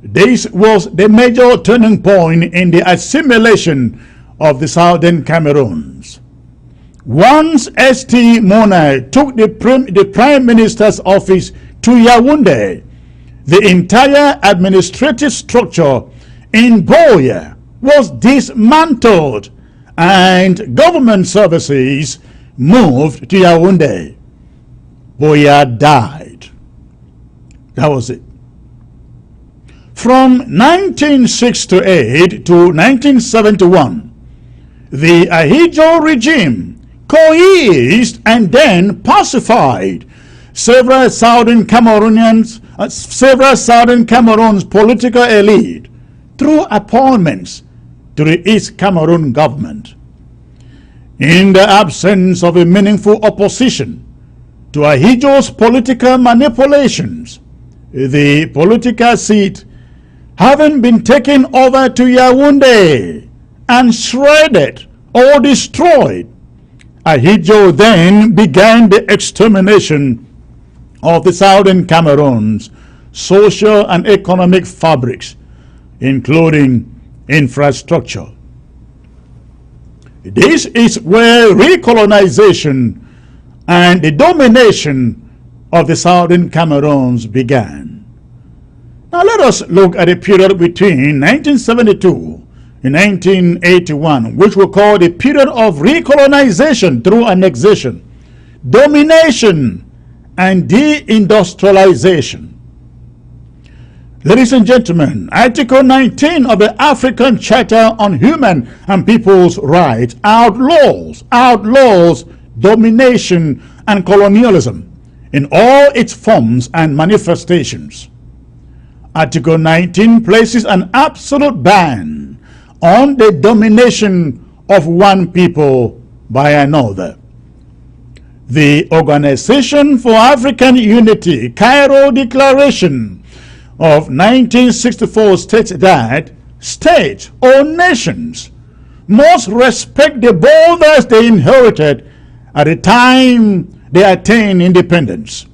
This was the major turning point in the assimilation of the Southern Cameroons. Once St. Mona took the Prime Minister's office to Yaoundé, the entire administrative structure in Buea was dismantled and government services moved to Yaoundé. Buea died. That was it. From 1968 to 1971, the Ahidjo regime coerced and then pacified several Southern Cameroons political elite through appointments to the East Cameroon government. In the absence of a meaningful opposition to Ahidjo's political manipulations, the political seat having been taken over to Yaoundé and shredded or destroyed, Ahidjo then began the extermination of the Southern Cameroon's social and economic fabrics, including infrastructure. This is where recolonization and the domination of the Southern Cameroons began. Now let us look at a period between 1972 and 1981, which we call the period of recolonization through annexation, domination, and deindustrialization. Ladies and gentlemen, Article 19 of the African Charter on Human and People's Rights outlaws domination and colonialism in all its forms and manifestations. Article 19 places an absolute ban on the domination of one people by another. The Organization for African Unity Cairo Declaration of 1964 states that states or nations must respect the borders they inherited at the time they attained independence.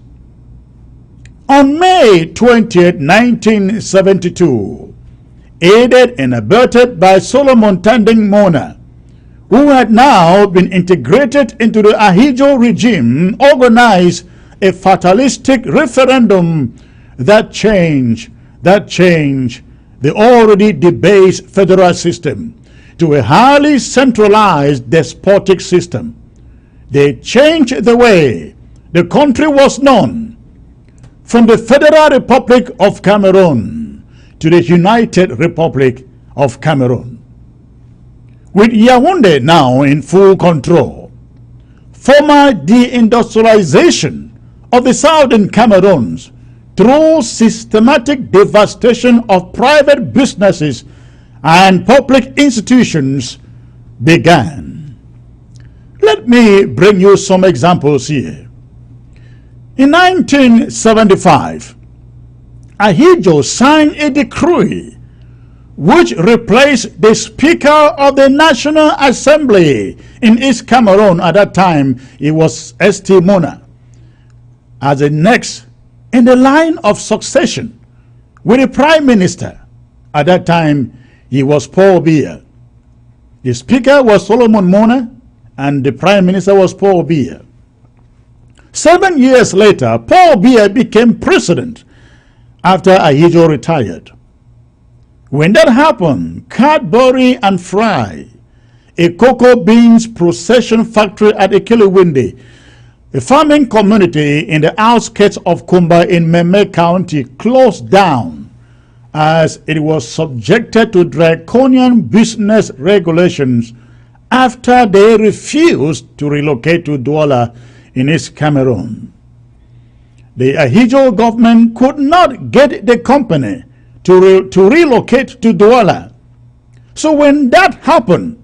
On May 20, 1972, aided and abetted by Solomon Tandeng Mona, who had now been integrated into the Ahidjo regime, organized a fatalistic referendum that changed the already debased federal system to a highly centralized despotic system. They changed the way the country was known, from the Federal Republic of Cameroon to the United Republic of Cameroon. With Yaoundé now in full control, former deindustrialization of the Southern Cameroons through systematic devastation of private businesses and public institutions began. Let me bring you some examples here. In 1975, Ahidjo signed a decree which replaced the Speaker of the National Assembly in East Cameroon. At that time, it was St. Mona, as the next in the line of succession with the Prime Minister. At that time, he was Paul Biya. The Speaker was Solomon Mona, and the Prime Minister was Paul Biya. 7 years later, Paul Biya became president after Ahidjo retired. When that happened, Cadbury and Fry, a cocoa beans processing factory at Ikeliwinde, a farming community in the outskirts of Kumba in Meme County, closed down as it was subjected to draconian business regulations after they refused to relocate to Douala in East Cameroon. The Ahidjo government could not get the company to relocate to Douala. So when that happened,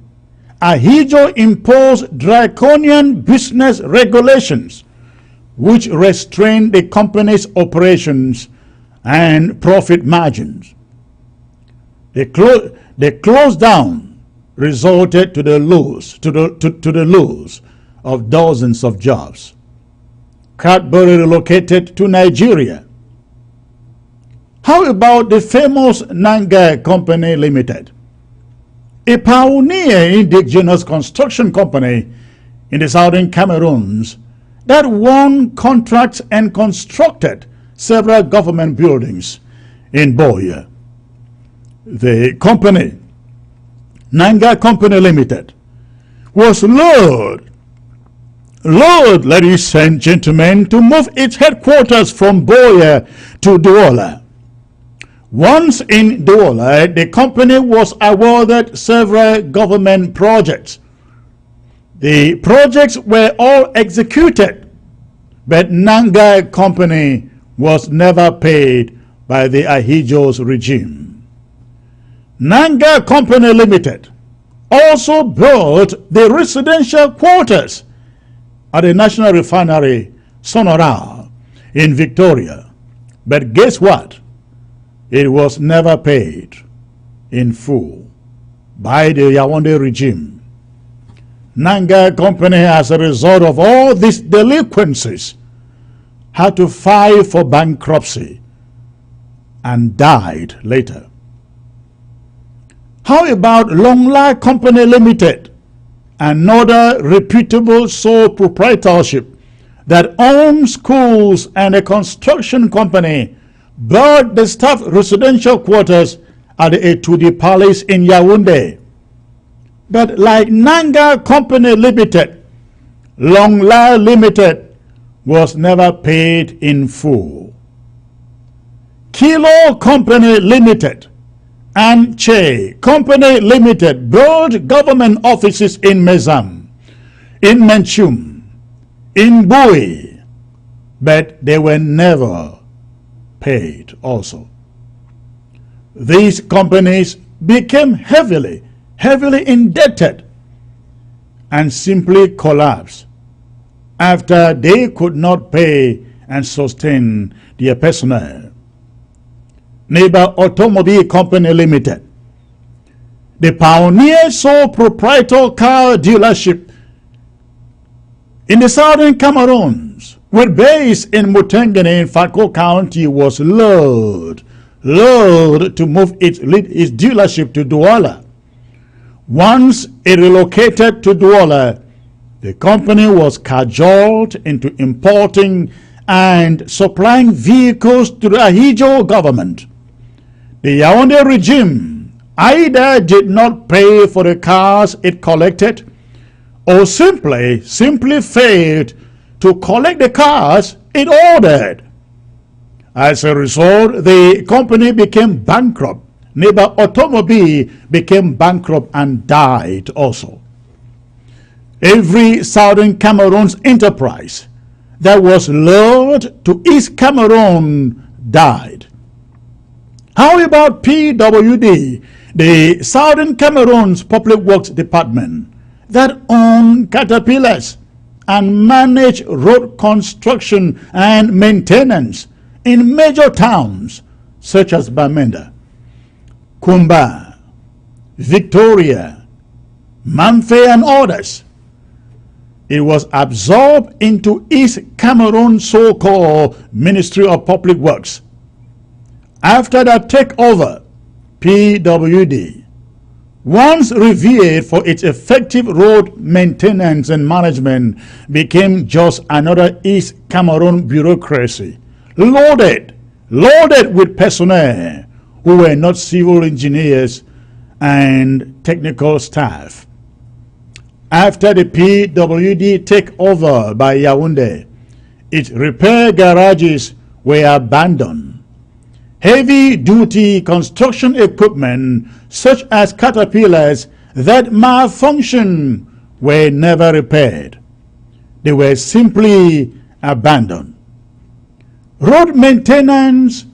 Ahidjo imposed draconian business regulations which restrained the company's operations and profit margins. The close down resulted to the loss of dozens of jobs. Cadbury relocated to Nigeria. How about the famous Nanga Company Limited, a pioneer indigenous construction company in the southern Cameroons that won contracts and constructed several government buildings in Boya? The company, Nanga Company Limited, was lured, ladies and gentlemen, to move its headquarters from Boya to Douala. Once in Douala, the company was awarded several government projects. The projects were all executed, but Nanga Company was never paid by the Ahidjo's regime. Nanga Company Limited also built the residential quarters at the National Refinery Sonora in Victoria. But guess what? It was never paid in full by the Yaoundé regime. Nanga Company, as a result of all these delinquencies, had to file for bankruptcy and died later. How about Longla Company Limited, another reputable sole proprietorship that owns schools and a construction company, built the staff residential quarters at the Etudi Palace in Yaoundé? But like Nanga Company Limited, Longla Limited was never paid in full. Kilo Company Limited and Che Company Limited built government offices in Mezam, in Menchum, in Bui, but they were never paid also. These companies became heavily indebted and simply collapsed after they could not pay and sustain their personnel. Neighbor Automobile Company Limited, the pioneer sole proprietor car dealership in the southern Cameroons, with base in Mutengene in Fako County, was lured to move its dealership to Douala. Once it relocated to Douala, the company was cajoled into importing and supplying vehicles to the Ahidjo government. The Yaoundé regime either did not pay for the cars it collected, or simply failed to collect the cars it ordered. As a result, the company became bankrupt. Neighbor Automobile became bankrupt and died also. Every southern Cameroon's enterprise that was lured to East Cameroon died. How about PWD, the Southern Cameroon's Public Works Department, that owned caterpillars and managed road construction and maintenance in major towns such as Bamenda, Kumba, Victoria, Mamfe, and others? it was absorbed into East Cameroon so-called Ministry of Public Works. After that takeover, PWD, once revered for its effective road maintenance and management, became just another East Cameroon bureaucracy, loaded with personnel who were not civil engineers and technical staff. After the PWD takeover by Yaoundé, its repair garages were abandoned. Heavy-duty construction equipment such as caterpillars that malfunctioned were never repaired. They were simply abandoned. Road maintenance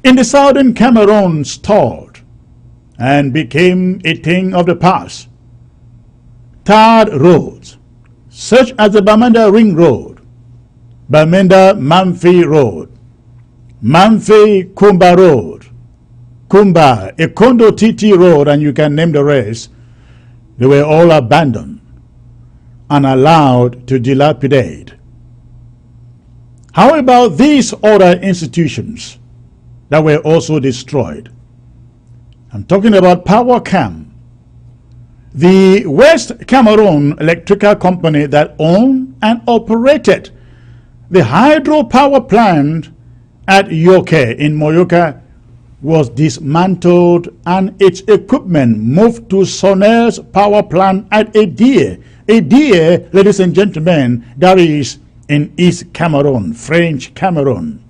in the southern Cameroon stalled and became a thing of the past. Tarred roads, such as the Bamenda Ring Road, Bamenda-Mamfe Road, Mamfe-Kumba Road, Kumba, Ekondo-Titi Road, and you can name the rest, they were all abandoned and allowed to dilapidate. How about these other institutions that were also destroyed? I'm talking about PowerCam, the West Cameroon Electrical Company that owned and operated the hydropower plant at Yoke in Moyoka was dismantled and its equipment moved to Sonel's power plant at Edie. Edie, ladies and gentlemen, that is in East Cameroon, French Cameroon.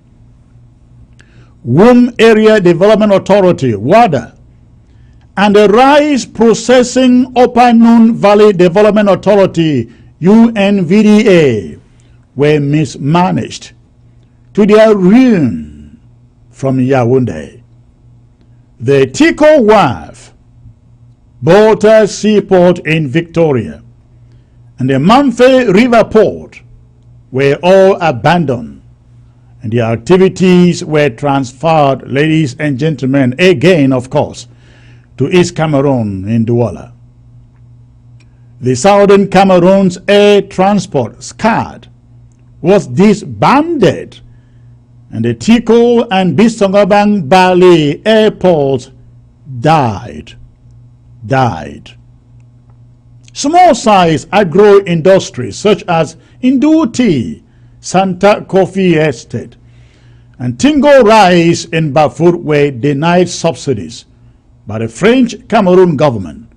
Womb Area Development Authority, WADA, and the Rice Processing Upper Noon Valley Development Authority, UNVDA, were mismanaged to their ruin from Yaoundé. The Tico Wharf, Bolta Seaport in Victoria, and the Mamfe River Port were all abandoned, and their activities were transferred, ladies and gentlemen, again, of course, to East Cameroon in Douala. The Southern Cameroon's air transport, SCAD, was disbanded, and the Tico and Bisongabang Bali airports died. Small-sized agro-industries such as Induti, Santa Coffee Estate, and Tingo Rice in Bafur were denied subsidies by the French Cameroon government.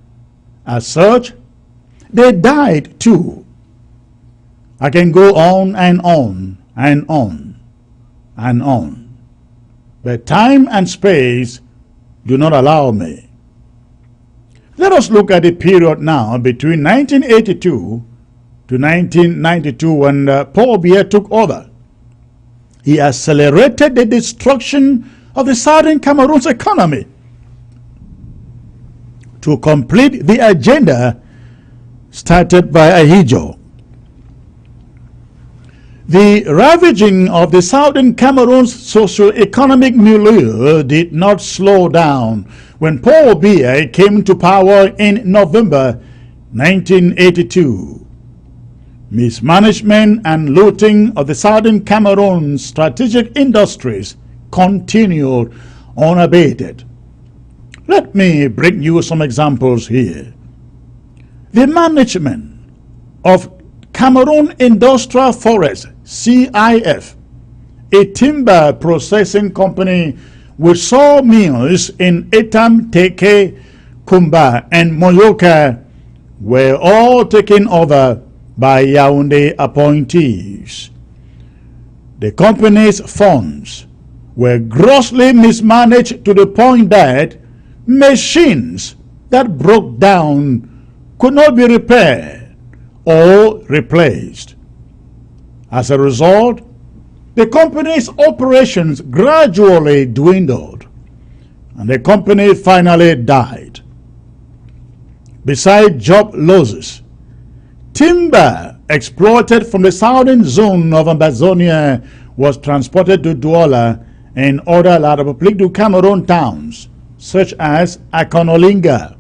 As such, they died too. I can go on and on and on and on, but time and space do not allow me. Let us look at the period now between 1982 to 1992 when Paul Biya took over. He accelerated the destruction of the southern Cameroon's economy to complete the agenda started by Ahijo. The ravaging of the southern Cameroon's socio-economic milieu did not slow down when Paul Biya came to power in November 1982. Mismanagement and looting of the southern Cameroon's strategic industries continued unabated. Let me bring you some examples here. The management of Cameroon Industrial Forest, CIF, a timber processing company with sawmills in Etam, Teke, Kumba, and Moyoka, were all taken over by Yaoundé appointees. The company's funds were grossly mismanaged to the point that machines that broke down could not be repaired or replaced. As a result, the company's operations gradually dwindled, and the company finally died. Besides job losses, timber exploited from the southern zone of Ambazonia was transported to Douala and other La République du Cameroon towns such as Akonolinga,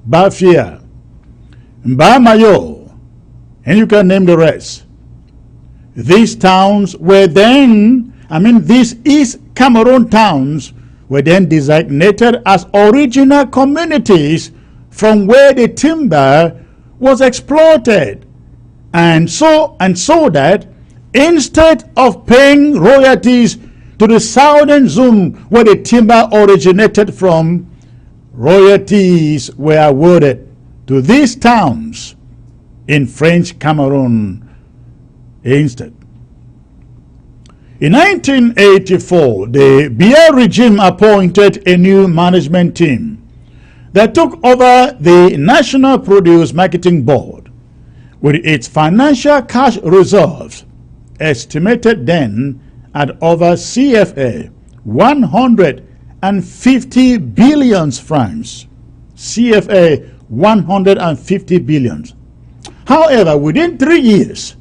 Bafia, Mbamayo, and you can name the rest. These towns were then, these East Cameroon towns were then designated as original communities from where the timber was exploited. And so that instead of paying royalties to the southern zone where the timber originated from, royalties were awarded to these towns in French Cameroon instead. In 1984, the Biya regime appointed a new management team that took over the National Produce Marketing Board with its financial cash reserves estimated then at over CFA 150 billion francs. CFA 150 billion. However, within 3 years,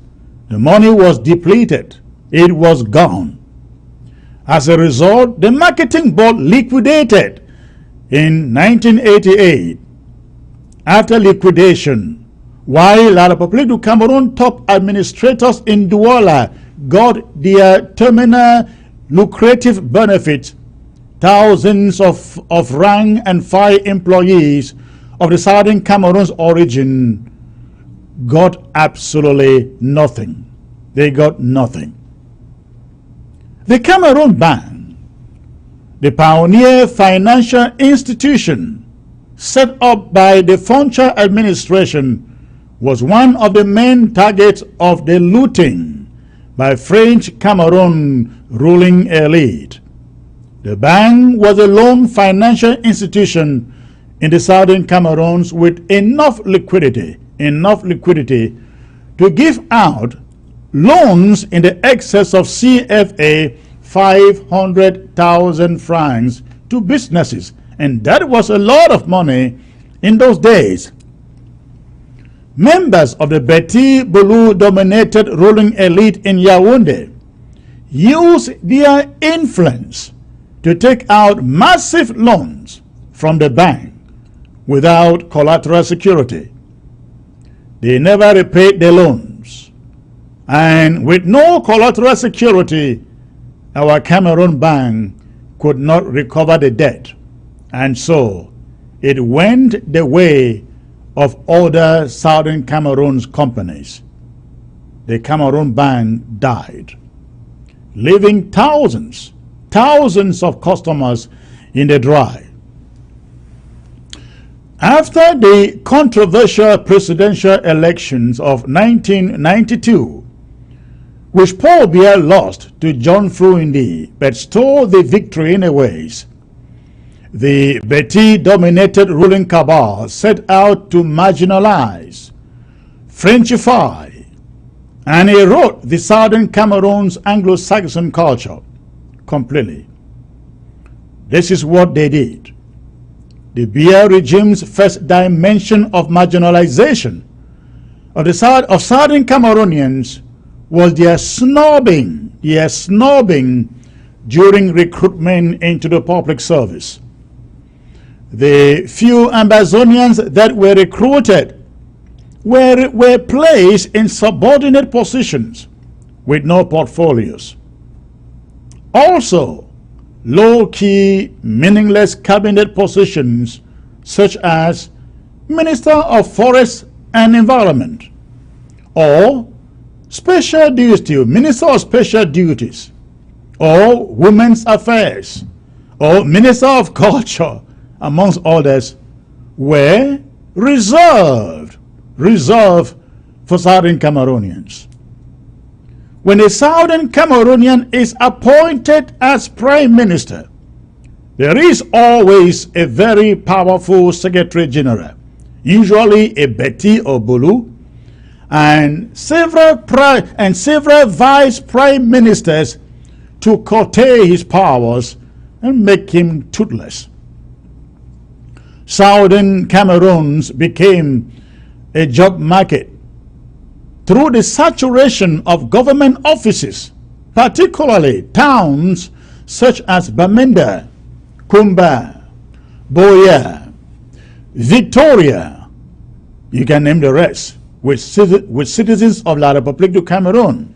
the money was depleted. It was gone. As a result, the marketing board liquidated in 1988. After liquidation, while La République du Cameroun top administrators in Douala got their terminal lucrative benefits, thousands of rank and file employees of the Southern Cameroon's origin got absolutely nothing. They got nothing. The Cameroon Bank, the pioneer financial institution set up by the Foncha administration, was one of the main targets of the looting by French Cameroon ruling elite. The bank was a lone financial institution in the southern Cameroons with enough liquidity to give out loans in the excess of CFA 500,000 francs to businesses, and that was a lot of money in those days. Members of the Betty Boulou-dominated ruling elite in Yaoundé used their influence to take out massive loans from the bank without collateral security. They never repaid the loans, and with no collateral security, our Cameroon bank could not recover the debt, and so it went the way of other southern Cameroon's companies. The Cameroon bank died, leaving thousands of customers in the dry. After the controversial presidential elections of 1992, which Paul Biya lost to John Fruindi but stole the victory anyways, the Betty-dominated ruling cabal set out to marginalize, Frenchify, and erode the southern Cameroon's Anglo-Saxon culture completely. This is what they did. The Biya regime's first dimension of marginalization of southern Cameroonians was their snobbing during recruitment into the public service. The few Ambazonians that were recruited were placed in subordinate positions with no portfolios. Also, low-key, meaningless cabinet positions such as Minister of Forests and Environment, or Special Duty, Minister of Special Duties, or Women's Affairs, or Minister of Culture, amongst others, were reserved for Southern Cameroonians. When a Southern Cameroonian is appointed as Prime Minister, there is always a very powerful Secretary General, usually a Betty or Boulou, and several Vice Prime Ministers to curtail his powers and make him toothless. Southern Cameroons became a job market through the saturation of government offices, particularly towns such as Bamenda, Kumba, Boya, Victoria, you can name the rest, with citizens of La République du Cameroon.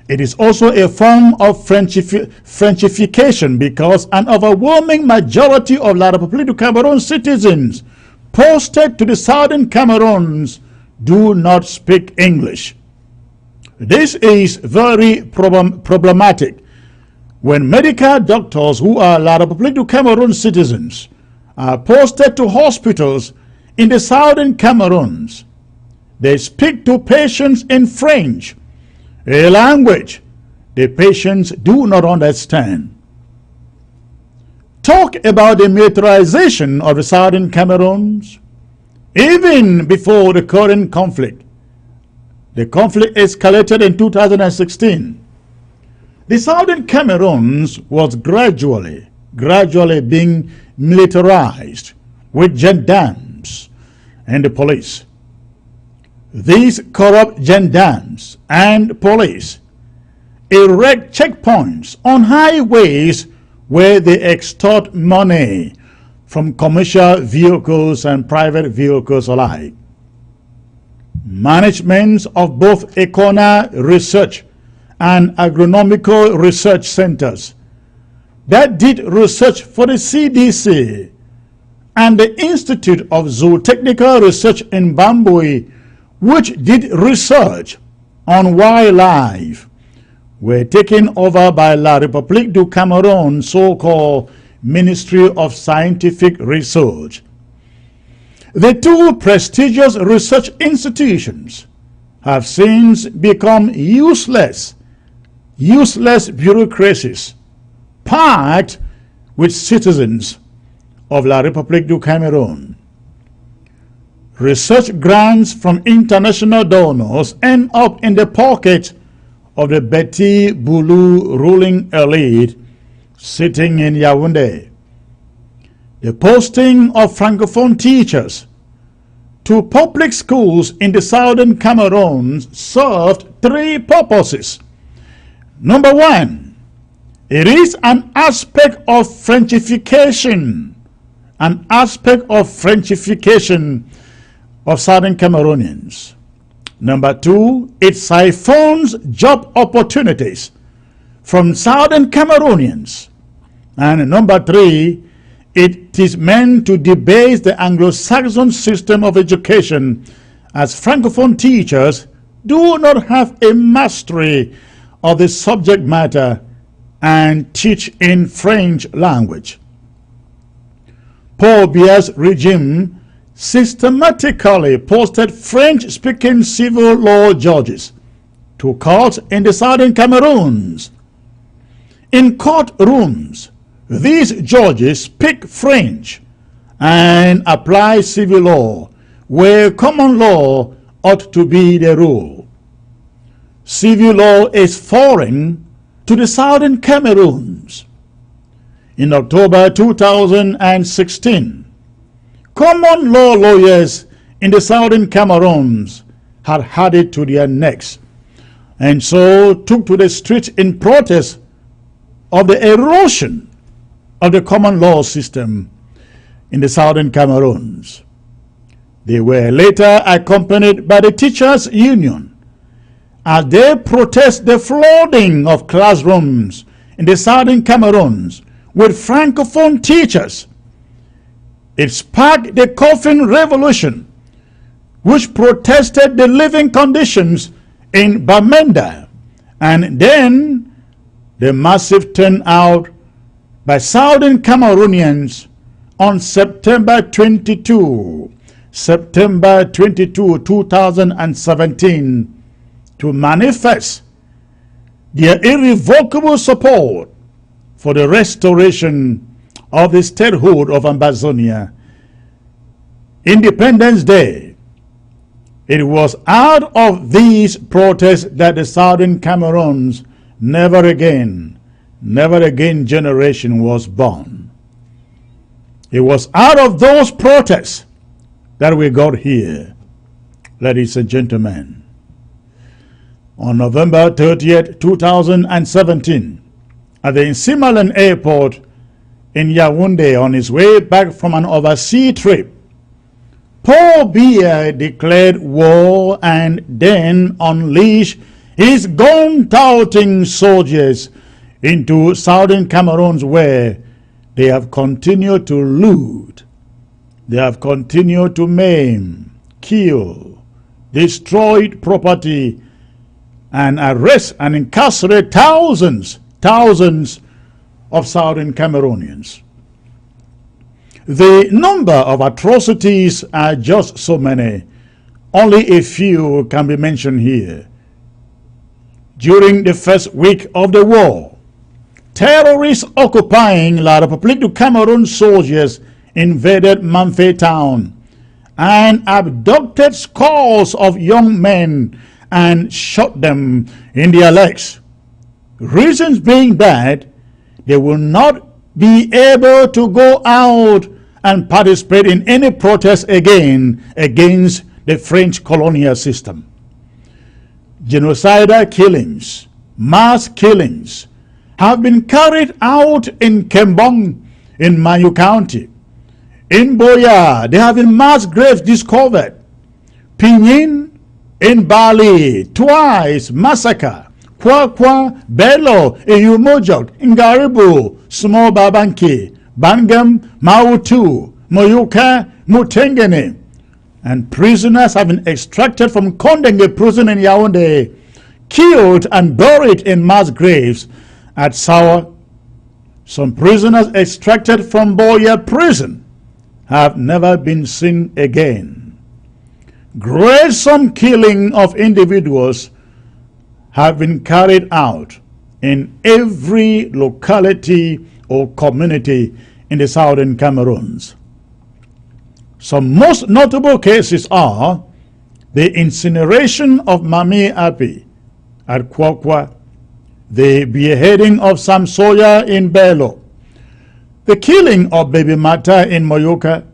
It is also a form of Frenchification because an overwhelming majority of La République du Cameroon citizens posted to the southern Cameroons do not speak English. This is very problematic when medical doctors who are La République du Cameroon citizens are posted to hospitals in the southern Cameroons. They speak to patients in French, a language the patients do not understand. Talk about the militarization of the southern Cameroons. Even before the current conflict, the conflict escalated in 2016. The southern Cameroons was gradually being militarized with gendarmes and the police. These corrupt gendarmes and police erect checkpoints on highways where they extort money from commercial vehicles and private vehicles alike. Managements of both Econa Research and Agronomical Research Centers that did research for the CDC and the Institute of Zootechnical Research in Bambui, which did research on wildlife, were taken over by La République du Cameroun, so-called Ministry of Scientific Research. The two prestigious research institutions have since become useless bureaucracies packed with citizens of La République du Cameroun. Research grants from international donors end up in the pocket of the Betty Boulou ruling elite sitting in Yaoundé. The posting of Francophone teachers to public schools in the southern Cameroon served three purposes. Number one, it is an aspect of Frenchification, of southern Cameroonians. Number two, it siphons job opportunities from southern Cameroonians. And number three, it is meant to debase the Anglo-Saxon system of education, as Francophone teachers do not have a mastery of the subject matter and teach in French language. Paul Biya's regime systematically posted French-speaking civil law judges to courts in the southern Cameroons. In courtrooms, these judges speak French and apply civil law, where common law ought to be the rule. Civil law is foreign to the southern Cameroons. In October 2016, common law lawyers in the southern Cameroons had it to their necks, and so took to the streets in protest of the erosion of the common law system in the southern Cameroons. They were later accompanied by the teachers' union as they protest the flooding of classrooms in the southern Cameroons with Francophone teachers. It sparked the Coffin Revolution, which protested the living conditions in Bamenda, and then the massive turnout by southern Cameroonians on September 22, 2017, to manifest their irrevocable support for the restoration of the statehood of Ambazonia. Independence Day. It was out of these protests that the southern Cameroons never again generation was born. It was out of those protests that we got here, ladies and gentlemen. On November 30th, 2017, at the Nsimalan Airport in Yaoundé, on his way back from an overseas trip, Paul Biya declared war and then unleashed his gun-toting soldiers into southern Cameroon, where they have continued to loot, they have continued to maim, kill, destroy property, and arrest and incarcerate thousands of southern Cameroonians. The number of atrocities are just so many. Only a few can be mentioned here. During the first week of the war, terrorists occupying La République du Cameroon soldiers invaded Manfé town and abducted scores of young men and shot them in their legs. Reasons being that they will not be able to go out and participate in any protest again against the French colonial system. Genocidal killings, mass killings have been carried out in Kembong in Mayu County. In Boya, there have been mass graves discovered. Pinyin in Bali, twice massacre. Kwakwa, Bello, Eyumojok, Ngaribu, Small Babanki, Bangam, Mautu, Moyuka, Mutengene. And prisoners have been extracted from Kondenge prison in Yaoundé, killed and buried in mass graves at Sawa. Some prisoners extracted from Boya prison have never been seen again. Gruesome killing of individuals have been carried out in every locality or community in the southern Cameroons. Some most notable cases are the incineration of Mami Api at Kwakwa, the beheading of Sam Sawyer in Bello, the killing of Baby Mata in Moyoka,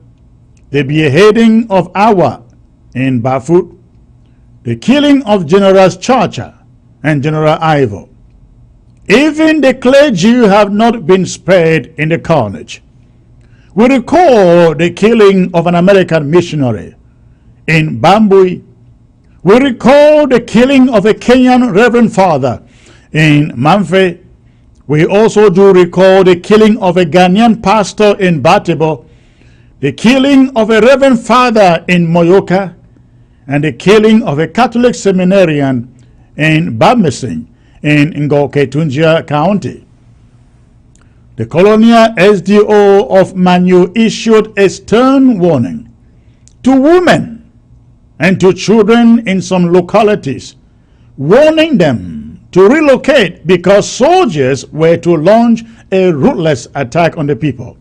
the beheading of Awa in Bafut, the killing of Generals Chacha and General Ivo. Even the clergy have not been spared in the carnage. We recall the killing of an American missionary in Bambui. We recall the killing of a Kenyan Reverend Father in Manfé. We also do recall the killing of a Ghanaian pastor in Batebo, the killing of a Reverend Father in Moyoka, and the killing of a Catholic seminarian in Bamesing in Ngoketunjia County. The colonial SDO of Manu issued a stern warning to women and to children in some localities, warning them to relocate because soldiers were to launch a ruthless attack on the people.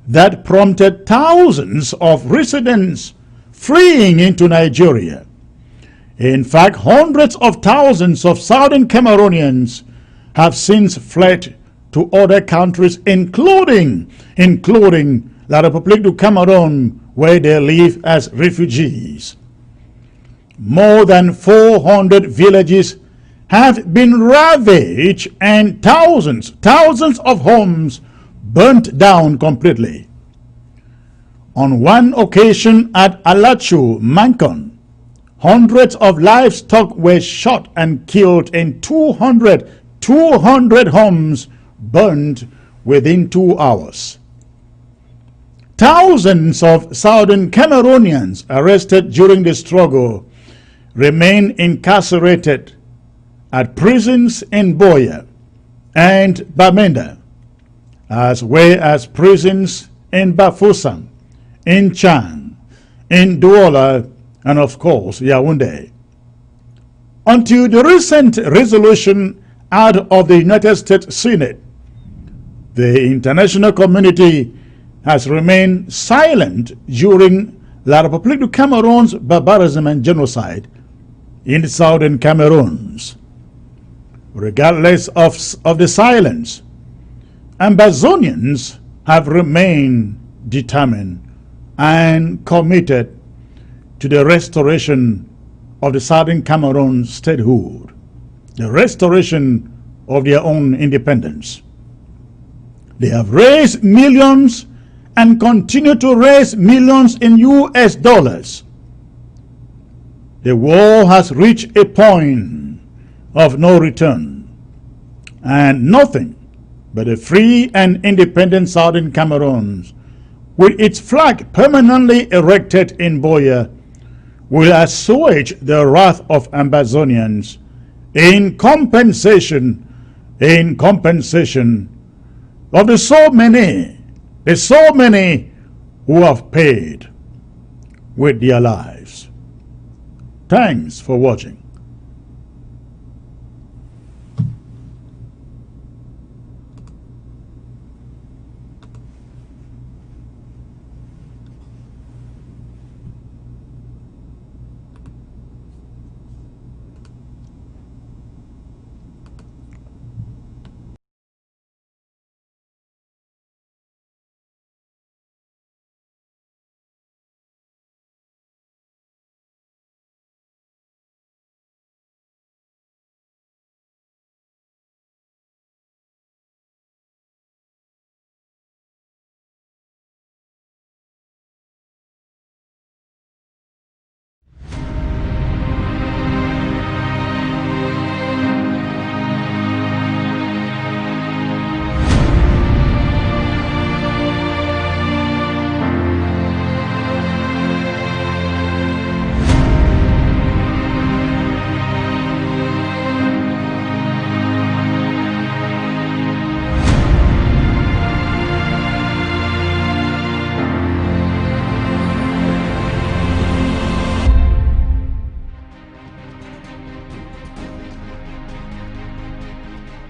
That prompted thousands of residents fleeing into Nigeria. In fact, hundreds of thousands of southern Cameroonians have since fled to other countries, including La République du Cameroon, where they live as refugees. More than 400 villages have been ravaged and thousands of homes burnt down completely. On one occasion at Alachu, Mankon, hundreds of livestock were shot and killed in 200 homes burned within 2 hours. Thousands of southern Cameroonians arrested during the struggle remain incarcerated at prisons in Boya and Bamenda, as well as prisons in Bafoussam, in Chan, in Douala, and of course Yaoundé. Until the recent resolution out of the United States Senate, the international community has remained silent during La République du Cameroon's barbarism and genocide in the southern Cameroons. Regardless of the silence, Ambazonians have remained determined and committed to the restoration of the southern Cameroon statehood, the restoration of their own independence. They have raised millions and continue to raise millions in US dollars. The war has reached a point of no return, and nothing but a free and independent Southern Cameroon, with its flag permanently erected in Buea, will assuage the wrath of Ambazonians in compensation of the so many who have paid with their lives. Thanks for watching.